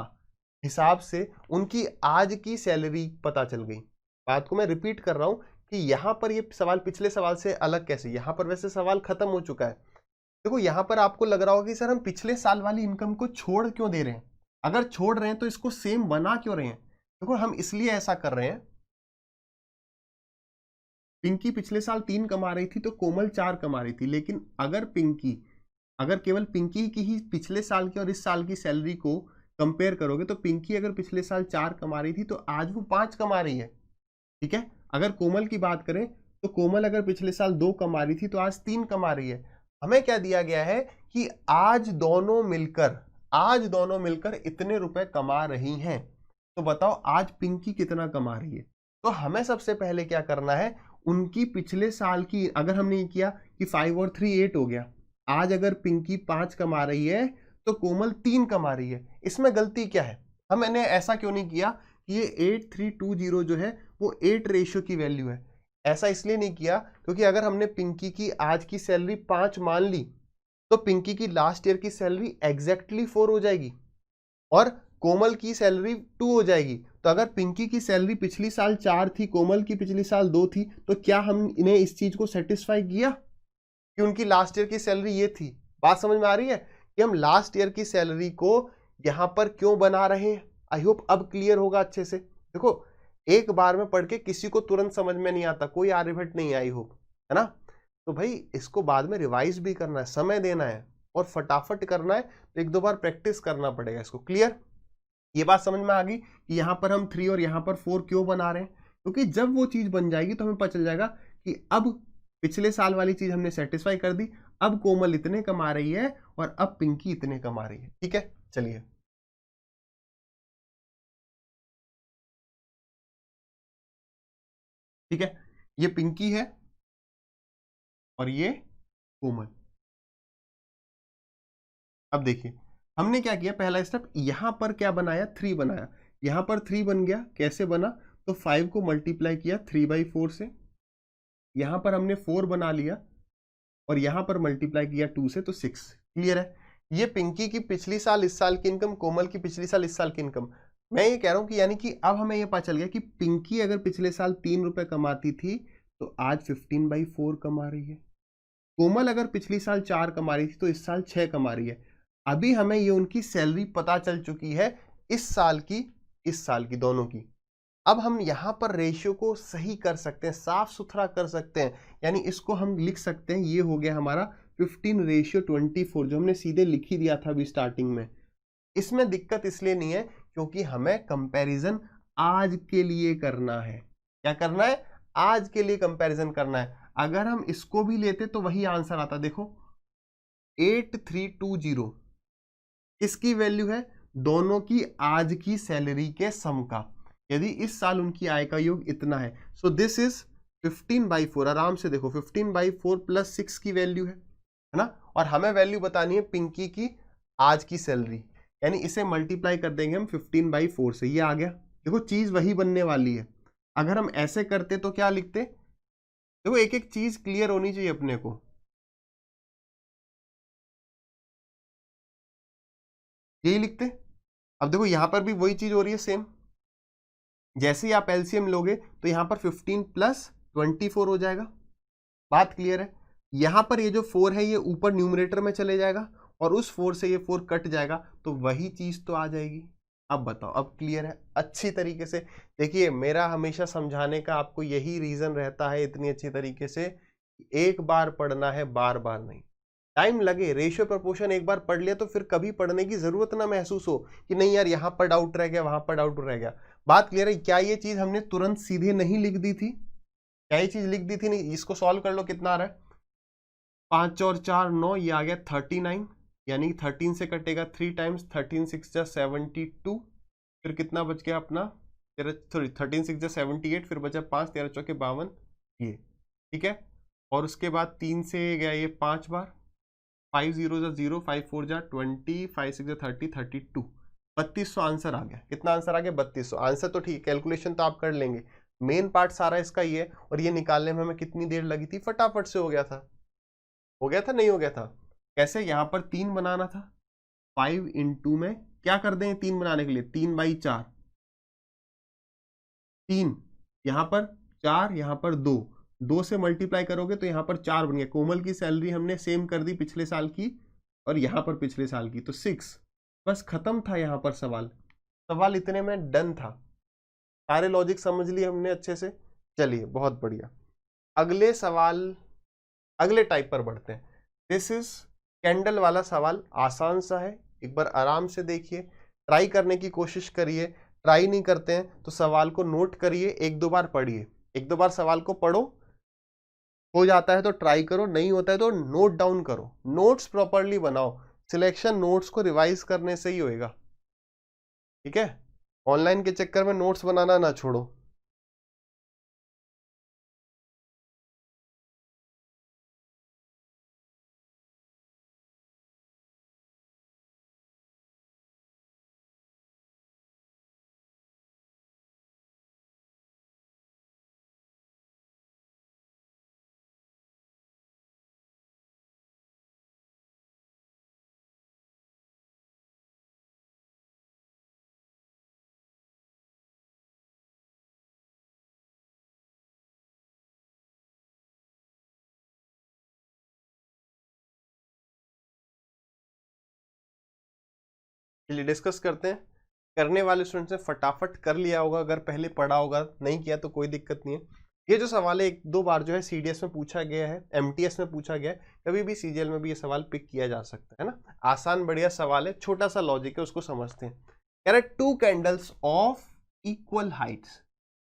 हिसाब से उनकी आज की सैलरी पता चल गई। बात को मैं रिपीट कर रहा हूं कि यहां पर ये सवाल पिछले सवाल से अलग कैसे, यहां पर वैसे सवाल खत्म हो चुका है। देखो यहां पर आपको लग रहा होगा कि सर हम पिछले साल वाली इनकम को छोड़ क्यों दे रहे हैं, अगर छोड़ रहे हैं तो इसको सेम बना क्यों रहे हैं। देखो हम इसलिए ऐसा कर रहे हैं, पिंकी पिछले साल 3 कमा रही थी तो कोमल 4 कमा रही थी, लेकिन अगर केवल पिंकी की ही पिछले साल की और इस साल की सैलरी को कंपेयर करोगे तो पिंकी अगर पिछले साल 4 कमा रही थी तो आज वो 5 कमा रही है। ठीक है। अगर कोमल की बात करें तो कोमल अगर पिछले साल 2 कमा रही थी तो आज 3 कमा रही है। हमें क्या दिया गया है कि आज दोनों मिलकर इतने रुपए कमा रही हैं। तो बताओ आज पिंकी कितना कमा रही है। तो हमें सबसे पहले क्या करना है, उनकी पिछले साल की, अगर हमने ये किया कि 5 और 3 8 हो गया, आज अगर पिंकी 5 कमा रही है तो कोमल 3 कमा रही है, इसमें गलती क्या है। हमने ऐसा क्यों नहीं किया कि ये 8320 जो है वो 8 रेशियो की वैल्यू है। ऐसा इसलिए नहीं किया क्योंकि अगर हमने पिंकी की आज की सैलरी 5 मान ली तो पिंकी की लास्ट ईयर की सैलरी एग्जैक्टली 4 हो जाएगी और कोमल की सैलरी 2 हो जाएगी। तो अगर पिंकी की सैलरी पिछली साल 4 थी, कोमल की पिछली साल 2 थी, तो क्या हम इन्हें इस चीज को सेटिस्फाई किया कि उनकी लास्ट ईयर की सैलरी ये थी। बात समझ में आ रही है कि हम लास्ट ईयर की सैलरी को यहां पर क्यों बना रहे हैं। आई होप अब क्लियर होगा अच्छे से। देखो एक बार में पढ़ के किसी को तुरंत समझ में नहीं आता, कोई आर्यभट्ट नहीं आई होप, है ना। तो भाई इसको बाद में रिवाइज भी करना है, समय देना है और फटाफट करना है, तो 1-2 बार प्रैक्टिस करना पड़ेगा इसको। क्लियर। ये बात समझ में आ गई कि यहां पर हम 3 और यहां पर 4 क्यों बना रहे हैं, क्योंकि जब वो चीज बन जाएगी तो हमें पता चल जाएगा कि अब पिछले साल वाली चीज हमने सेटिस्फाई कर दी, अब कोमल इतने कमा रही है और अब पिंकी इतने कमा रही है। ठीक है। चलिए ठीक है, ये पिंकी है और ये कोमल। अब देखिए हमने क्या किया, पहला स्टेप यहां पर क्या बनाया 3 बनाया, यहां पर 3 बन गया। कैसे बना, तो 5 को मल्टीप्लाई किया 3/4 से, यहां पर हमने 4 बना लिया और यहां पर मल्टीप्लाई किया 2 से, तो 6। क्लियर है। ये पिंकी की पिछली साल इस साल की इनकम, कोमल की पिछली साल इस साल की इनकम। मैं ये कह रहा हूं कि यानी कि अब हमें ये पता चल गया कि पिंकी अगर पिछले साल 3 रुपए कमाती थी तो आज 15/4 कमा रही है। कोमल अगर पिछली साल 4 कमा रही थी तो इस साल 6 कमा रही है। अभी हमें ये उनकी सैलरी पता चल चुकी है, इस साल की दोनों की। अब हम यहां पर रेशियो को सही कर सकते हैं, साफ सुथरा कर सकते हैं, यानी इसको हम लिख सकते हैं, ये हो गया हमारा 15/24, जो हमने सीधे लिख ही दिया था अभी स्टार्टिंग में। इसमें दिक्कत इसलिए नहीं है क्योंकि हमें कंपैरिजन आज के लिए करना है। क्या करना है, आज के लिए कंपैरिजन करना है। अगर हम इसको भी लेते तो वही आंसर आता। देखो 8320 इसकी वैल्यू है दोनों की आज की सैलरी के सम का। यदि इस साल उनकी आय का योग इतना है, सो दिस इज 15/4। आराम से देखो 15/4 प्लस 6 की वैल्यू है ना। और हमें वैल्यू बतानी है पिंकी की आज की सैलरी, यानी इसे मल्टीप्लाई कर देंगे हम 15/4 से, ये आ गया। देखो चीज वही बनने वाली है। अगर हम ऐसे करते तो क्या लिखते, देखो एक एक चीज क्लियर होनी चाहिए अपने को। यही लिखते। अब देखो यहां पर भी वही चीज हो रही है सेम, जैसे ही आप एलसीएम लोगे तो यहाँ पर 15 प्लस 24 हो जाएगा। बात क्लियर है? यहाँ पर ये जो 4 है ये ऊपर न्यूमरेटर में चले जाएगा और उस 4 से ये 4 कट जाएगा तो वही चीज तो आ जाएगी। अब बताओ, अब क्लियर है अच्छी तरीके से? देखिए मेरा हमेशा समझाने का आपको यही रीजन रहता है इतनी अच्छी तरीके से, एक बार पढ़ना है, बार बार नहीं। टाइम लगे, रेशियो प्रपोर्शन एक बार पढ़ लिया तो फिर कभी पढ़ने की जरूरत ना महसूस हो कि नहीं यार यहाँ पर डाउट रह गया, वहां पर डाउट रह गया। बात क्लियर है? क्या ये चीज हमने तुरंत सीधे नहीं लिख दी थी? क्या ये चीज लिख दी थी? नहीं। इसको सॉल्व कर लो, कितना आ रहा है? 5 और 4 9, ये आ गया 39, यानी 13 से कटेगा 3 टाइम्स, 13 6 जा 72, फिर कितना बच गया अपना? 13 6 जा 78, फिर बचा 5, 13 चौके 52, ये ठीक है। और उसके बाद 3 से गया ये 5 बार, 5 0 जा 0, 5 4 जा 20, 5 6 जा 30, 32, 3200 आंसर आ गया। कितना आंसर आ गया? 3200 आंसर। तो ठीक, कैलकुलेशन तो आप कर लेंगे, मेन पार्ट सारा इसका ये है। और ये निकालने में हमें कितनी देर लगी थी? फटाफट से हो गया था। हो गया था, नहीं हो गया था? कैसे? यहाँ पर 3 बनाना था, 5 इंटू में क्या कर दें 3 बनाने के लिए? 3/4, 3 यहाँ पर 4, यहाँ पर 2, 2 से मल्टीप्लाई करोगे तो यहाँ पर 4 बन गया। कोमल की सैलरी हमने सेम कर दी पिछले साल की और यहाँ पर पिछले साल की, तो 6। बस खत्म था यहाँ पर सवाल। सवाल इतने में डन था, सारे लॉजिक समझ लिए हमने अच्छे से। चलिए बहुत बढ़िया, अगले सवाल, अगले टाइप पर बढ़ते हैं। दिस इज कैंडल वाला सवाल, आसान सा है, एक बार आराम से देखिए, ट्राई करने की कोशिश करिए। ट्राई नहीं करते हैं तो सवाल को नोट करिए, एक दो बार पढ़िए, एक दो बार सवाल को पढ़ो, हो जाता है तो ट्राई करो, नहीं होता है तो नोट डाउन करो, नोट्स प्रॉपरली बनाओ। सिलेक्शन नोट्स को रिवाइज करने से ही होएगा, ठीक है? ऑनलाइन के चक्कर में नोट्स बनाना ना छोड़ो। चलिए डिस्कस करते हैं। करने वाले स्टूडेंट्स ने फटाफट कर लिया होगा, अगर पहले पढ़ा होगा, नहीं किया तो कोई दिक्कत नहीं है। ये जो सवाल है एक दो बार जो है सीडीएस में पूछा गया है, एमटीएस में पूछा गया है, कभी भी सीजीएल में भी ये सवाल पिक किया जा सकता है ना। आसान बढ़िया सवाल है, छोटा सा लॉजिक है, उसको समझते हैं। कह रहे 2 candles of equal Heights,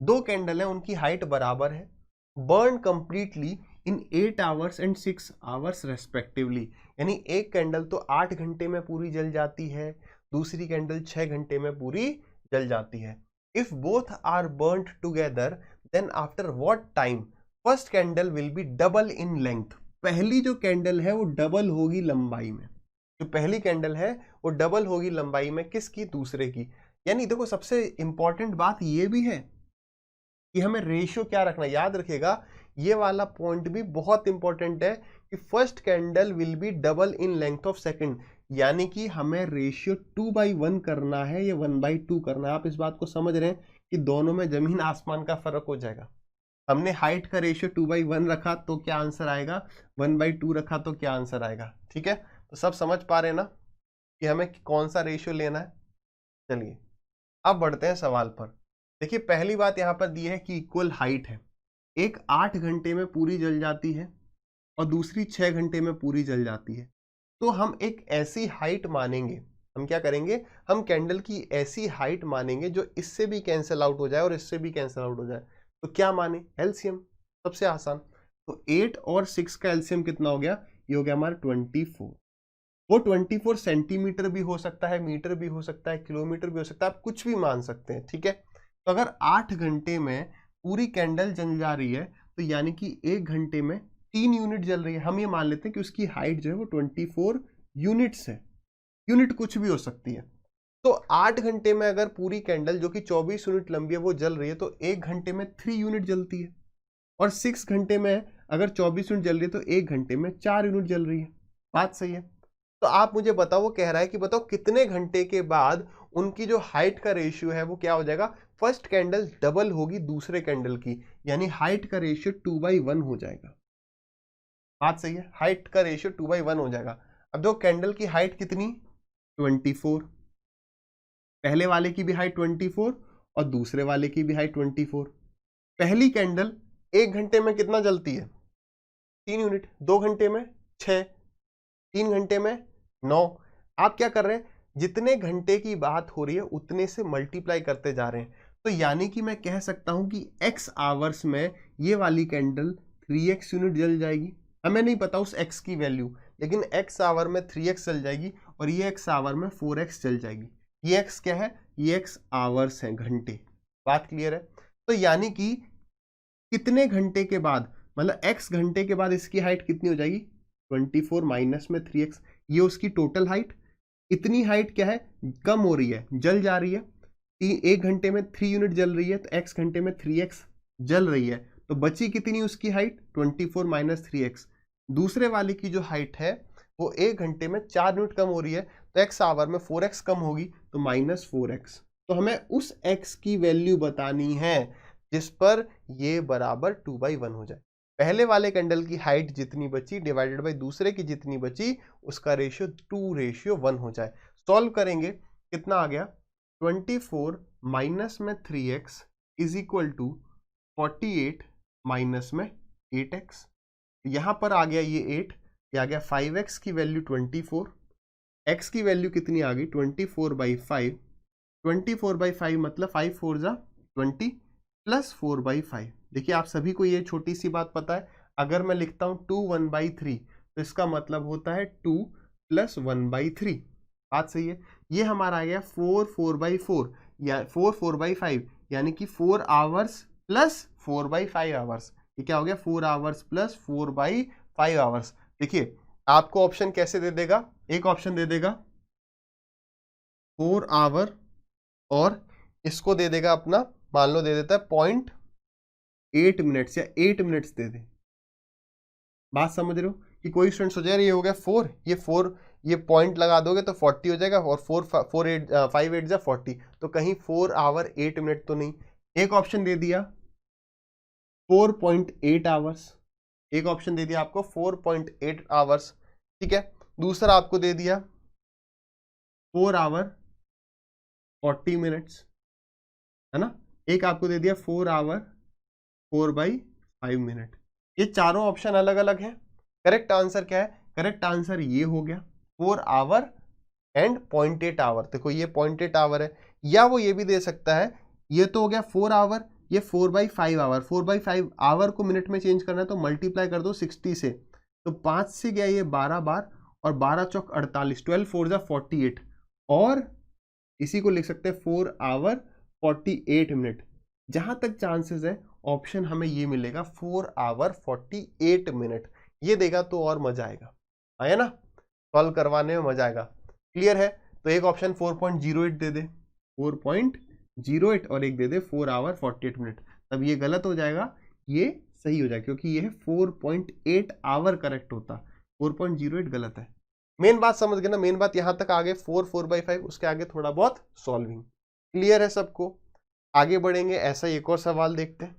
2 candle है उनकी हाइट बराबर है, burn completely in 8 hours and 6 hours respectively. यानी एक कैंडल तो 8 घंटे में पूरी जल जाती है, दूसरी कैंडल 6 घंटे में पूरी जल जाती है। If both are burned together then after what time first candle will be double in length. पहली जो कैंडल है वो डबल होगी लंबाई में, जो पहली कैंडल है वो डबल होगी लंबाई में, किसकी? दूसरे की। यानी देखो सबसे इंपॉर्टेंट बात ये भी है कि हमें रेशियो क्या रखना, याद रखिएगा ये वाला पॉइंट भी बहुत इंपॉर्टेंट है कि first candle will be double in length of second, यानी कि हमें रेशियो 2/1 करना है, ये 1/2 करना है। आप इस बात को समझ रहे हैं कि दोनों में जमीन आसमान का फर्क हो जाएगा। हमने हाइट का रेशियो 2/1 रखा तो क्या आंसर आएगा, 1/2 रखा तो क्या आंसर आएगा, ठीक है? तो सब समझ पा रहे हैं ना कि हमें कौन सा रेशियो लेना है। चलिए अब बढ़ते हैं सवाल पर। देखिए पहली बात यहाँ पर दी है कि इक्वल हाइट है, एक 8 घंटे में पूरी जल जाती है और दूसरी 6 घंटे में पूरी जल जाती है। तो हम एक ऐसी हाइट मानेंगे, हम क्या करेंगे, हम कैंडल की ऐसी हाइट मानेंगे जो इससे भी कैंसिल आउट हो जाए और इससे भी कैंसिल आउट हो जाए। तो क्या माने? एलसीएम, सबसे आसान। तो 8 और 6 का एलसीएम कितना हो गया? ये हो गया हमारा 24। वो 24 सेंटीमीटर भी हो सकता है, मीटर भी हो सकता है, किलोमीटर भी हो सकता है, आप कुछ भी मान सकते हैं, ठीक है? तो अगर 8 घंटे में पूरी कैंडल जल जा रही है तो यानी कि 1 घंटे में 3 यूनिट जल रही है। हम ये मान लेते हैं कि उसकी हाइट जो है वो 24 यूनिट्स है, यूनिट कुछ भी हो सकती है। तो 8 घंटे में अगर पूरी कैंडल जो कि 24 यूनिट लंबी है वो जल रही है तो 1 घंटे में 3 यूनिट जलती है, और 6 घंटे में अगर 24 यूनिट जल रही है तो 1 घंटे में 4 यूनिट जल रही है। बात सही है? तो आप मुझे बताओ, वो कह रहा है कि बताओ कितने घंटे के बाद उनकी जो हाइट का रेशियो है वो क्या हो जाएगा, फर्स्ट कैंडल डबल होगी दूसरे कैंडल की, यानी हाइट का रेशियो 2/1 हो जाएगा। बात सही है, हाइट का रेशियो 2/1 हो जाएगा। अब दो कैंडल की हाइट कितनी, 24, पहले वाले की भी हाइट 24 और दूसरे वाले की भी हाइट 24। पहली कैंडल 1 घंटे में कितना जलती है, 3 यूनिट, 2 घंटे में 6, 3 घंटे में 9। आप क्या कर रहे हैं, जितने घंटे की बात हो रही है उतने से मल्टीप्लाई करते जा रहे हैं। तो यानी कि मैं कह सकता हूं कि x आवर्स में ये वाली कैंडल 3x यूनिट जल जाएगी। हमें नहीं पता उस x की वैल्यू, लेकिन x आवर में 3x जल जाएगी और ये x आवर में 4x जल जाएगी। ये x क्या है, ये x आवर्स है, घंटे। बात क्लियर है। तो यानी कि कितने घंटे के बाद, मतलब x घंटे के बाद इसकी हाइट कितनी हो जाएगी, 24 माइनस में 3x, ये उसकी टोटल हाइट। इतनी हाइट क्या है, कम हो रही है, जल जा रही है। 1 घंटे में 3 यूनिट जल रही है, तो x घंटे में 3x जल रही है, तो बची कितनी उसकी हाइट, 24 माइनस 3x। दूसरे वाले की जो हाइट है वो 1 घंटे में 4 यूनिट कम हो रही है, तो x आवर में 4x कम होगी, तो माइनस 4x। तो हमें उस x की वैल्यू बतानी है जिस पर ये बराबर 2/1 हो जाए। पहले वाले कैंडल की हाइट जितनी बची डिवाइडेड बाय दूसरे की जितनी बची, उसका रेशियो 2:1 हो जाए। सॉल्व करेंगे, कितना आ गया, 24 माइनस में 3x is equal to 48 minus में 8x। यहां पर आ गया ये 8, ये आ गया 5x की वैल्यू 24, x की वैल्यू कितनी आ गई 24/5। 24/5 मतलब 5 4 जा 20 प्लस 4/5। देखिए आप सभी को ये छोटी सी बात पता है, अगर मैं लिखता हूं 2 1/3 तो इसका मतलब होता है 2 प्लस 1/3। बात सही है। ये हमारा आ गया 4 4/4 या 4 4/5, यानी कि 4 आवर्स प्लस 4/5 आवर्स। ये क्या हो गया, 4 आवर्स प्लस 4/5 आवर्स। देखिए आपको ऑप्शन कैसे दे देगा, एक ऑप्शन दे देगा 4 आवर और इसको दे देगा अपना, मान लो दे देता है 0.8 मिनट्स या 8 मिनट्स दे दे। बात समझ रहे हो कि कोई स्टूडेंट सोचा यार ये हो गया 4, ये 4, ये पॉइंट लगा दोगे तो 40 हो जाएगा, और 5 8 जा 40, तो कहीं 4 आवर 8 मिनट तो नहीं। एक ऑप्शन दे दिया 4.8 आवर्स, एक ऑप्शन दे दिया आपको 4.8 आवर्स, ठीक है। दूसरा आपको दे दिया 4 आवर 40 मिनट्स, है ना। एक आपको दे दिया 4 आवर 4/5 मिनट। ये चारों ऑप्शन अलग अलग हैं। करेक्ट आंसर क्या है, करेक्ट आंसर ये हो गया 4 आवर एंड 0.8 आवर। देखो ये 0.8 आवर है, या वो ये भी दे सकता है, ये तो हो गया 4 आवर, ये 4/5 आवर। 4/5 आवर को मिनट में चेंज करना है तो मल्टीप्लाई कर दो 60 से, तो 5 से गया ये 12 बार, और 12 चौक 48, 12 4 जा 48, और इसी को लिख सकते हैं 4 आवर 48 मिनट। जहां तक चांसेस है ऑप्शन हमें ये मिलेगा 4 आवर 48 मिनट, ये देगा तो और मजा आएगा, आया ना, सॉल्व करवाने में मजा आएगा। क्लियर है। तो एक ऑप्शन 4.08 दे दे, 4.08, और एक दे दे 4 आवर 48 मिनट, तब ये गलत हो जाएगा, ये सही हो जाएगा, क्योंकि ये है 4.8 आवर करेक्ट होता, 4.08 गलत है। मेन बात समझ गए ना, मेन बात यहां तक आगे 4 4/5, उसके आगे थोड़ा बहुत सॉल्विंग। क्लियर है सबको। आगे बढ़ेंगे, ऐसा एक और सवाल देखते हैं,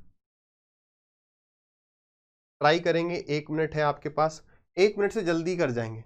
ट्राई करेंगे। 1 मिनट है आपके पास, 1 मिनट से जल्दी कर जाएंगे।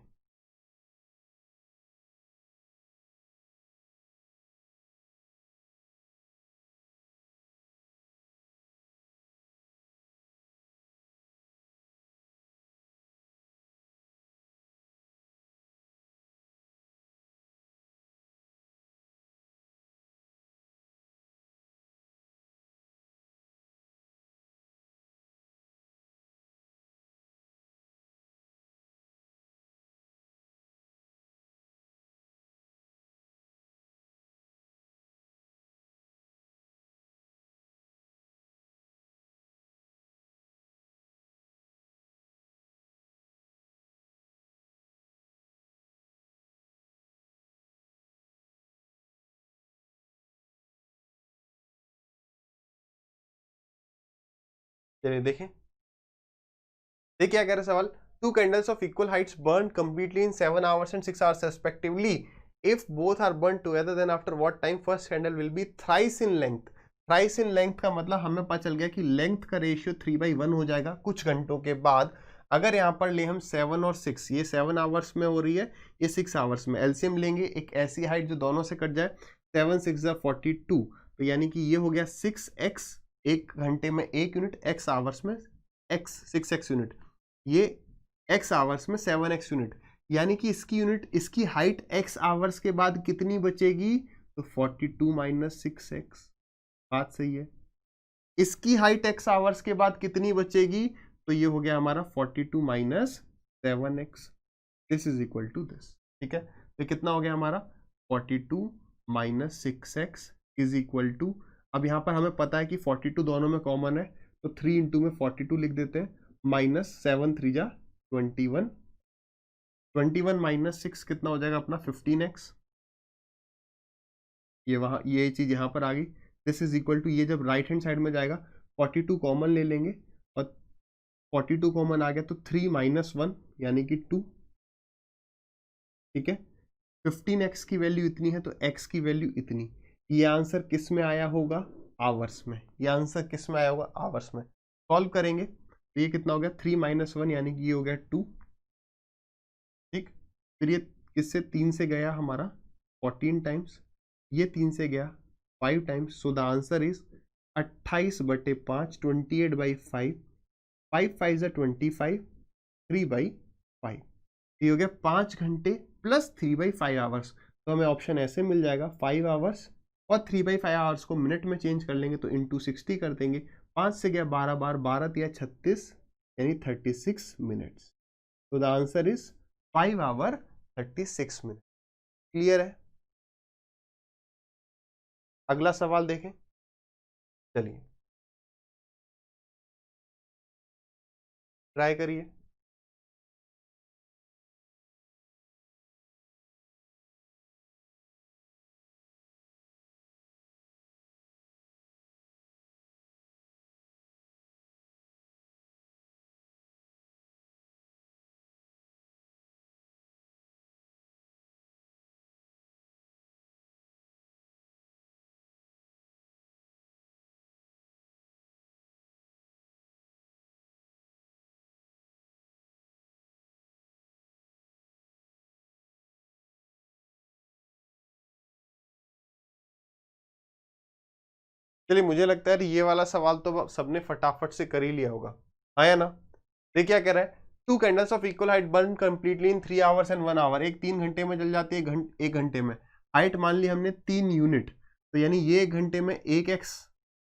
चलिए देखें, देखिए क्या कह रहे सवाल, 2 candles of equal heights burned completely in 7 hours and 6 hours respectively. If both are burnt together, then after what time first candle will be thrice in length? Thrice in length का मतलब हमें पता चल गया कि लेंथ का ratio 3/1 हो जाएगा कुछ घंटों के बाद। अगर यहाँ पर ले हम 7 और 6, ये 7 आवर्स में हो रही है, ये 6 आवर्स में, एलसीएम लेंगे एक ऐसी हाइट जो दोनों से कट जाए, 7 6 42, तो यानी कि ये हो गया 6x, एक घंटे में 1 यूनिट, x आवर्स में x 6x यूनिट, ये x आवर्स में 7x यूनिट, यानी कि इसकी यूनिट, इसकी हाइट x आवर्स के बाद कितनी बचेगी, तो 42 माइनस 6x, बात सही है। इसकी हाइट x आवर्स के बाद कितनी बचेगी, तो ये हो गया हमारा 42 minus 7x, this is equal to this. ठीक है, तो कितना हो गया हमारा 42 minus 6x is equal to, अब यहाँ पर हमें पता है कि 42 दोनों में कॉमन है, तो 3 इंटू में 42 लिख देते हैं, माइनस 7 3 जा 21, 21 माइनस 6 कितना हो जाएगा अपना 15x, ये वहाँ, ये चीज यहाँ पर आ गई, दिस इज इक्वल टू, ये जब राइट हैंड साइड में जाएगा 42 कॉमन ले लेंगे, और 42 कॉमन आ गया तो 3 माइनस 1 यानी कि 2। ठीक है, 15x की वैल्यू इतनी है तो x की वैल्यू इतनी, ये आंसर किस में आया होगा, आवर्स में, ये आंसर किस में आया होगा, आवर्स में। सॉल्व करेंगे तो ये कितना हो गया 3 माइनस 1 यानी कि ये हो गया 2। ठीक, फिर ये किससे, 3 से गया हमारा 14 टाइम्स, ये 3 से गया 5 times, so the answer is 28/5, 28/5, 5 5 25, 3/5, ये हो गया 5 घंटे प्लस 3/5 आवर्स, तो हमें ऑप्शन ऐसे मिल जाएगा 5 आवर्स, और 3/5 आवर्स को मिनट में चेंज कर लेंगे तो इंटू 60 कर देंगे, 5 से गया 12 बार, 12 दिया 36, यानी 36 मिनट्स, तो the answer is 5 hour 36 minute. Clear है, अगला सवाल देखें, चलिए ट्राई करिए। चलिए, मुझे लगता है ये वाला सवाल तो सबने फटाफट से कर ही लिया होगा, हाँ या ना। देखिए क्या कह रहा है, 2 candles of equal height burn completely in 3 hours and 1 hour, एक 3 घंटे में जल जाती है, एक घंटे में, हाइट मान ली हमने 3 यूनिट, तो यानी ये एक घंटे में 1x,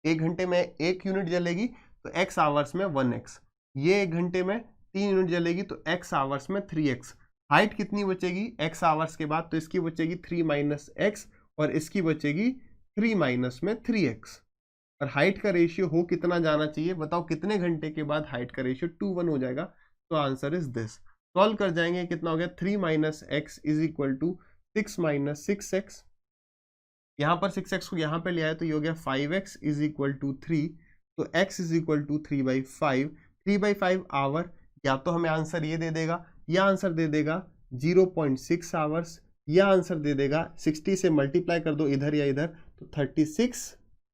एक घंटे में 1 यूनिट जलेगी तो x आवर्स में 1x, ये एक घंटे में 3 यूनिट जलेगी तो x आवर्स में 3x, हाइट कितनी बचेगी x आवर्स के बाद, तो इसकी बचेगी 3 माइनस एक्स, और इसकी बचेगी 3 माइनस में 3x, और हाइट का रेशियो हो कितना जाना चाहिए, बताओ कितने घंटे के बाद हाइट का रेशियो 2:1 हो जाएगा, तो आंसर इज दिस। सॉल्व कर जाएंगे, कितना हो गया 3 minus X is equal to 6 minus 6x, यहाँ पर 6x को यहाँ पे ले आए तो ये हो गया 5x इज इक्वल टू 3, तो x is equal to 3/5, 3/5 hour, या तो हमें आंसर ये दे देगा, या आंसर दे देगा 0.6 आवर्स, या आंसर दे देगा 60 से मल्टीप्लाई कर दो इधर या इधर, तो 36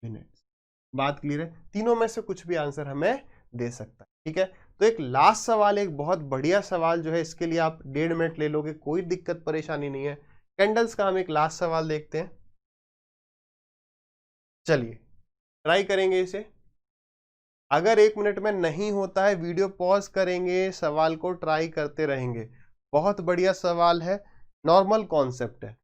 मिनट। बात क्लियर है, तीनों में से कुछ भी आंसर हमें दे सकता है। ठीक है, तो एक लास्ट सवाल, एक बहुत बढ़िया सवाल जो है, इसके लिए आप 1.5 मिनट ले लोगे, कोई दिक्कत परेशानी नहीं है। कैंडल्स का हम एक लास्ट सवाल देखते हैं, चलिए ट्राई करेंगे इसे। अगर 1 मिनट में नहीं होता है, वीडियो पॉज करेंगे, सवाल को ट्राई करते रहेंगे। बहुत बढ़िया सवाल है, नॉर्मल कॉन्सेप्ट है।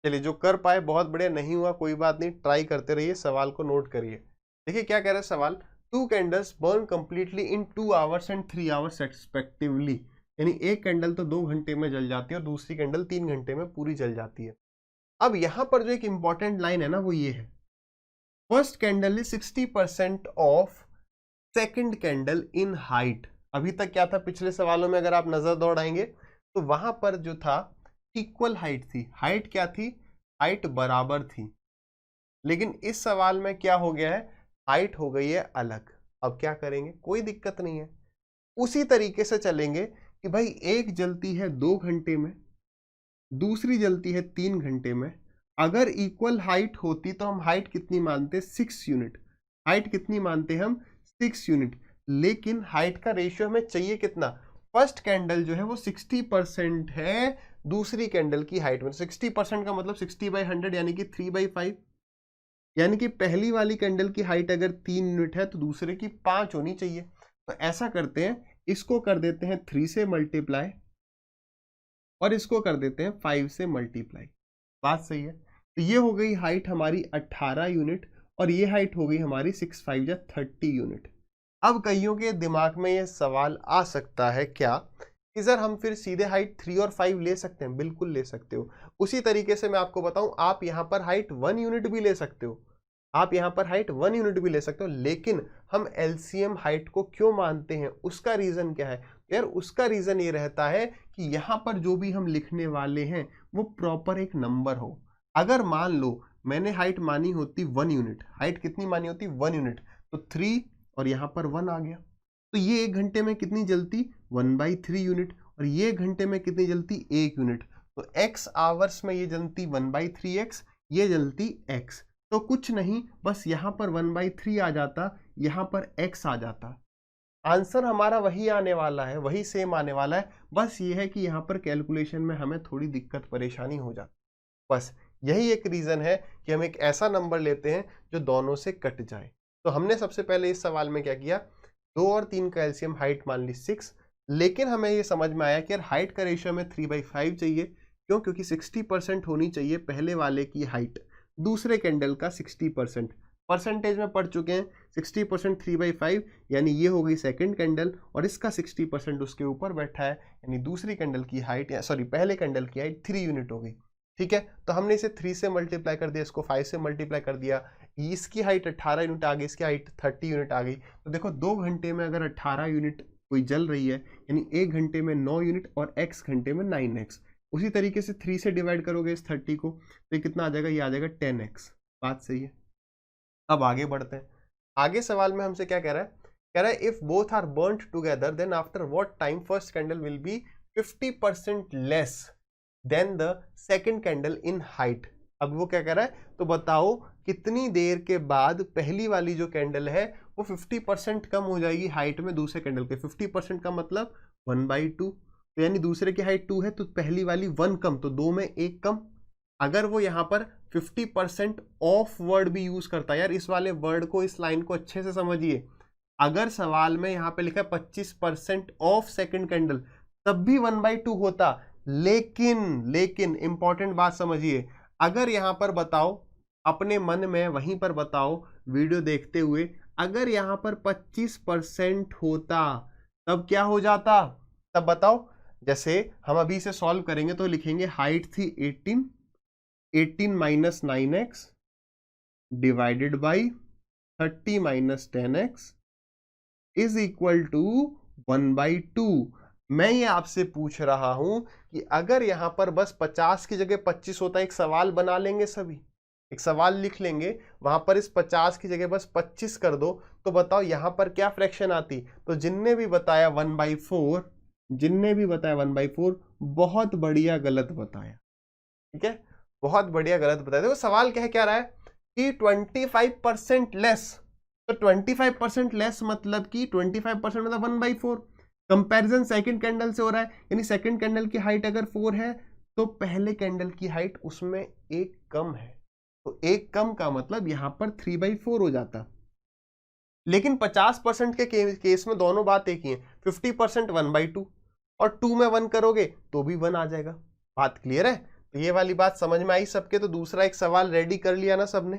चलिए, जो कर पाए बहुत बढ़िया, नहीं हुआ कोई बात नहीं, ट्राई करते रहिए, सवाल को नोट करिए। देखिए क्या कह रहा है सवाल, 2 candles burn completely in 2 hours and 3 hours respectively, यानी एक कैंडल तो 2 घंटे में जल जाती है और दूसरी कैंडल 3 घंटे में पूरी जल जाती है। अब यहां पर जो एक इंपॉर्टेंट लाइन है ना, वो ये है, first candle is 60% of second candle in height. अभी तक क्या था पिछले सवालों में, अगर आप नजर दौड़ाएंगे तो वहां पर जो था इक्वल हाइट थी। हाइट क्या थी? हाइट बराबर थी। लेकिन इस सवाल में क्या हो गया है, हाइट हो गई है अलग। अब क्या करेंगे, कोई दिक्कत नहीं है, उसी तरीके से चलेंगे कि भाई एक जलती है 2 घंटे में, दूसरी जलती है 3 घंटे में। अगर इक्वल हाइट होती तो हम हाइट कितनी मानते, 6 यूनिट। हाइट कितनी मानते हम, 6 यूनिट। लेकिन हाइट का रेशियो हमें चाहिए कितना, फर्स्ट कैंडल जो है वो 60% है दूसरी कैंडल की हाइट में। 60% का मतलब 60/100 यानी कि 3/5, यानी कि पहली वाली कैंडल की हाइट अगर 3 यूनिट है तो दूसरे की 5 होनी चाहिए। तो ऐसा करते हैं, इसको कर देते हैं 3 से मल्टीप्लाई और इसको कर देते हैं 5 से मल्टीप्लाई। बात सही है। तो ये हो गई हाइट हमारी 18 यूनिट और ये हाइट हो गई हमारी 6 5 या 30 यूनिट। अब कईयों के दिमाग में ये सवाल आ सकता है क्या कि सर हम फिर सीधे हाइट 3 और 5 ले सकते हैं? बिल्कुल ले सकते हो। उसी तरीके से मैं आपको बताऊं, आप यहां पर हाइट 1 यूनिट भी ले सकते हो, आप यहां पर हाइट 1 यूनिट भी ले सकते हो। लेकिन हम एलसीएम हाइट को क्यों मानते हैं, उसका रीजन क्या है यार? उसका रीजन ये रहता है कि यहां पर जो भी हम लिखने वाले हैं वो प्रॉपर एक नंबर हो। अगर मान लो मैंने हाइट मानी होती 1 यूनिट, हाइट कितनी मानी होती 1 यूनिट, तो 3 और यहां पर 1 आ गया, तो ये एक घंटे में कितनी जलती 1/3 यूनिट, और ये एक घंटे में कितनी जलती 1 यूनिट। तो x आवर्स में ये जलती 1/3x, ये जलती x। तो कुछ नहीं, बस यहां पर 1/3 आ जाता, यहां पर x आ जाता। आंसर हमारा वही आने वाला है, वही सेम आने वाला है। बस ये है कि यहाँ पर कैलकुलेशन में हमें थोड़ी दिक्कत परेशानी हो जाती, बस यही एक रीजन है कि हम एक ऐसा नंबर लेते हैं जो दोनों से कट जाए। तो हमने सबसे पहले इस सवाल में क्या किया, 2 और 3 का एलसीएम हाइट मान ली 6, लेकिन हमें ये समझ में आया कि यार हाइट का रेशियो हमें 3/5 चाहिए। क्यों? क्योंकि 60% होनी चाहिए पहले वाले की हाइट, दूसरे कैंडल का 60%। परसेंटेज में पढ़ चुके हैं, 60% 3/5 यानी ये हो गई सेकंड कैंडल और इसका 60% उसके ऊपर बैठा है, यानी दूसरी कैंडल की हाइट, या सॉरी पहले कैंडल की हाइट 3 यूनिट हो गई। ठीक है, तो हमने इसे 3 से मल्टीप्लाई कर दिया, इसको 5 से मल्टीप्लाई कर दिया, इसकी हाइट 18 यूनिट आ गई, इसकी हाइट 30 यूनिट आ गई। तो देखो 2 घंटे में अगर 18 यूनिट कोई जल रही है, यानी 1 घंटे में 9 यूनिट और x घंटे में 9x। उसी तरीके से 3 से डिवाइड करोगे इस 30 को, तो ये कितना आ जाएगा, ये आ जाएगा 10x। बात सही है। अब आगे बढ़ते हैं। आगे सवाल में हमसे क्या कह रहा है, कह रहा है if both are burned together then after what time first candle will be 50% less than the second candle in height. अब वो क्या कह रहा है, तो बताओ कितनी देर के बाद पहली वाली जो कैंडल है वो 50% कम हो जाएगी हाइट में दूसरे कैंडल के। 50% का मतलब 1/2, तो यानी दूसरे की हाइट 2 है तो पहली वाली 1 कम, तो 2 में 1 कम। अगर वो यहाँ पर 50% ऑफ वर्ड भी यूज करता है, यार इस वाले वर्ड को, इस लाइन को अच्छे से समझिए, अगर सवाल में यहाँ पे लिखा है 25% ऑफ सेकंड कैंडल, तब भी 1/2 होता। लेकिन इंपॉर्टेंट बात समझिए, अगर यहां पर बताओ, अपने मन में वहीं पर बताओ वीडियो देखते हुए, अगर यहां पर 25% होता तब क्या हो जाता, तब बताओ। जैसे हम अभी से सॉल्व करेंगे तो लिखेंगे हाइट थी 18 minus 9x divided by 30 minus 10x is equal to 1/2। मैं ये आपसे पूछ रहा हूं कि अगर यहां पर बस 50 की जगह 25 होता, एक सवाल बना लेंगे, सभी एक सवाल लिख लेंगे, वहां पर इस 50 की जगह बस 25 कर दो, तो बताओ यहां पर क्या फ्रैक्शन आती। तो जिनने भी बताया 1/4, जिनने भी बताया 1/4, बहुत बढ़िया गलत बताया। ठीक है, बहुत बढ़िया गलत बताया। देखो सवाल क्या रहा है कि 25% लेस, तो 25% लेस मतलब कि 25% मतलब 1/4। कंपैरिजन सेकंड कैंडल से हो रहा है, यानी सेकंड कैंडल की हाइट अगर 4 है तो पहले कैंडल की हाइट उसमें 1 कम है, तो 1 कम का मतलब यहां पर 3/4 हो जाता। लेकिन 50% के केस में दोनों बात एक ही है, 50% 1/2 और 2 में 1 करोगे तो भी 1 आ जाएगा। बात क्लियर है? तो ये वाली बात समझ में आई सबके? तो दूसरा एक सवाल रेडी कर लिया ना सबने,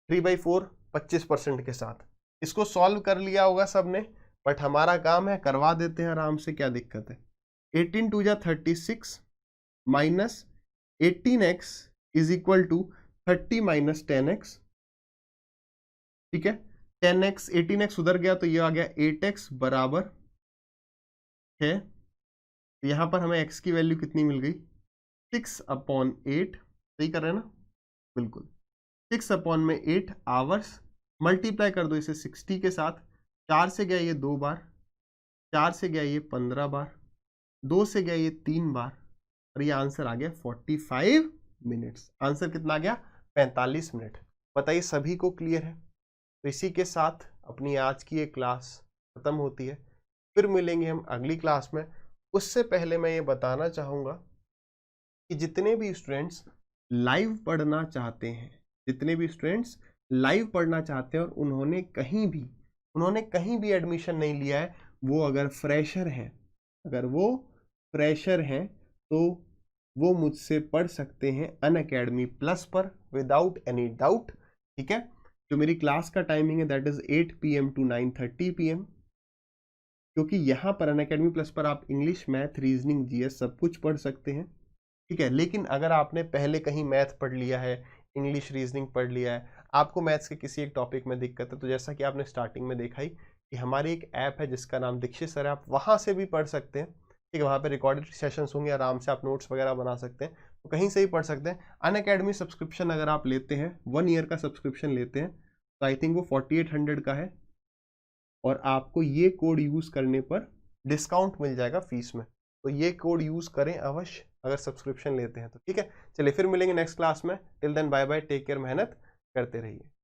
3/4 25% के साथ, इसको सॉल्व कर लिया होगा सबने, बट हमारा काम है करवा देते हैं आराम से, क्या दिक्कत है। 18 2 जा 36 minus 18x is equal to 30 minus 10x, ठीक है। 10x 18x उधर गया तो ये आ गया 8x बराबर है, यहां पर हमें x की वैल्यू कितनी मिल गई, 6/8, सही कर रहे हैं ना, बिल्कुल 6/8 आवर्स। मल्टीप्लाई कर दो इसे 60 के साथ, 4 से गया ये 2 बार, 4 से गया ये 15 बार, 2 से गया ये 3 बार, और ये आंसर आ गया 45 मिनट्स। आंसर कितना आ गया, 45 मिनट। बताइए सभी को क्लियर है? तो इसी के साथ अपनी आज की ये क्लास खत्म होती है, फिर मिलेंगे हम अगली क्लास में। उससे पहले मैं ये बताना चाहूँगा कि जितने भी स्टूडेंट्स लाइव पढ़ना चाहते हैं, जितने भी स्टूडेंट्स लाइव पढ़ना चाहते हैं और उन्होंने कहीं भी एडमिशन नहीं लिया है, वो अगर फ्रेशर हैं, तो वो मुझसे पढ़ सकते हैं अनअकैडमी प्लस पर विदाउट एनी डाउट, ठीक है। जो मेरी क्लास का टाइमिंग है that is 8 PM to 9:30 PM, क्योंकि यहाँ पर अनअकैडमी प्लस पर आप इंग्लिश, मैथ, रीजनिंग, GS सब कुछ पढ़ सकते हैं, ठीक है। लेकिन अगर आपने पहले कहीं मैथ पढ़ लिया है, इंग्लिश रीजनिंग पढ़ लिया है, आपको मैथ्स के किसी एक टॉपिक में दिक्कत है, तो जैसा कि आपने स्टार्टिंग में देखा ही कि हमारी एक ऐप है जिसका नाम दीक्षित सर है, आप वहाँ से भी पढ़ सकते हैं, ठीक है। वहाँ पे रिकॉर्डेड सेशंस होंगे, आराम से आप नोट्स वगैरह बना सकते हैं, तो कहीं से ही पढ़ सकते हैं। अनअकैडमी सब्सक्रिप्शन अगर आप लेते हैं, 1 ईयर का सब्सक्रिप्शन लेते हैं, तो आई थिंक वो 4800 का है, और आपको ये कोड यूज़ करने पर डिस्काउंट मिल जाएगा फीस में, तो ये कोड यूज़ करें अवश्य अगर सब्सक्रिप्शन लेते हैं तो, ठीक है। चलिए फिर मिलेंगे नेक्स्ट क्लास में, till then bye bye, take care, मेहनत करते रहिए।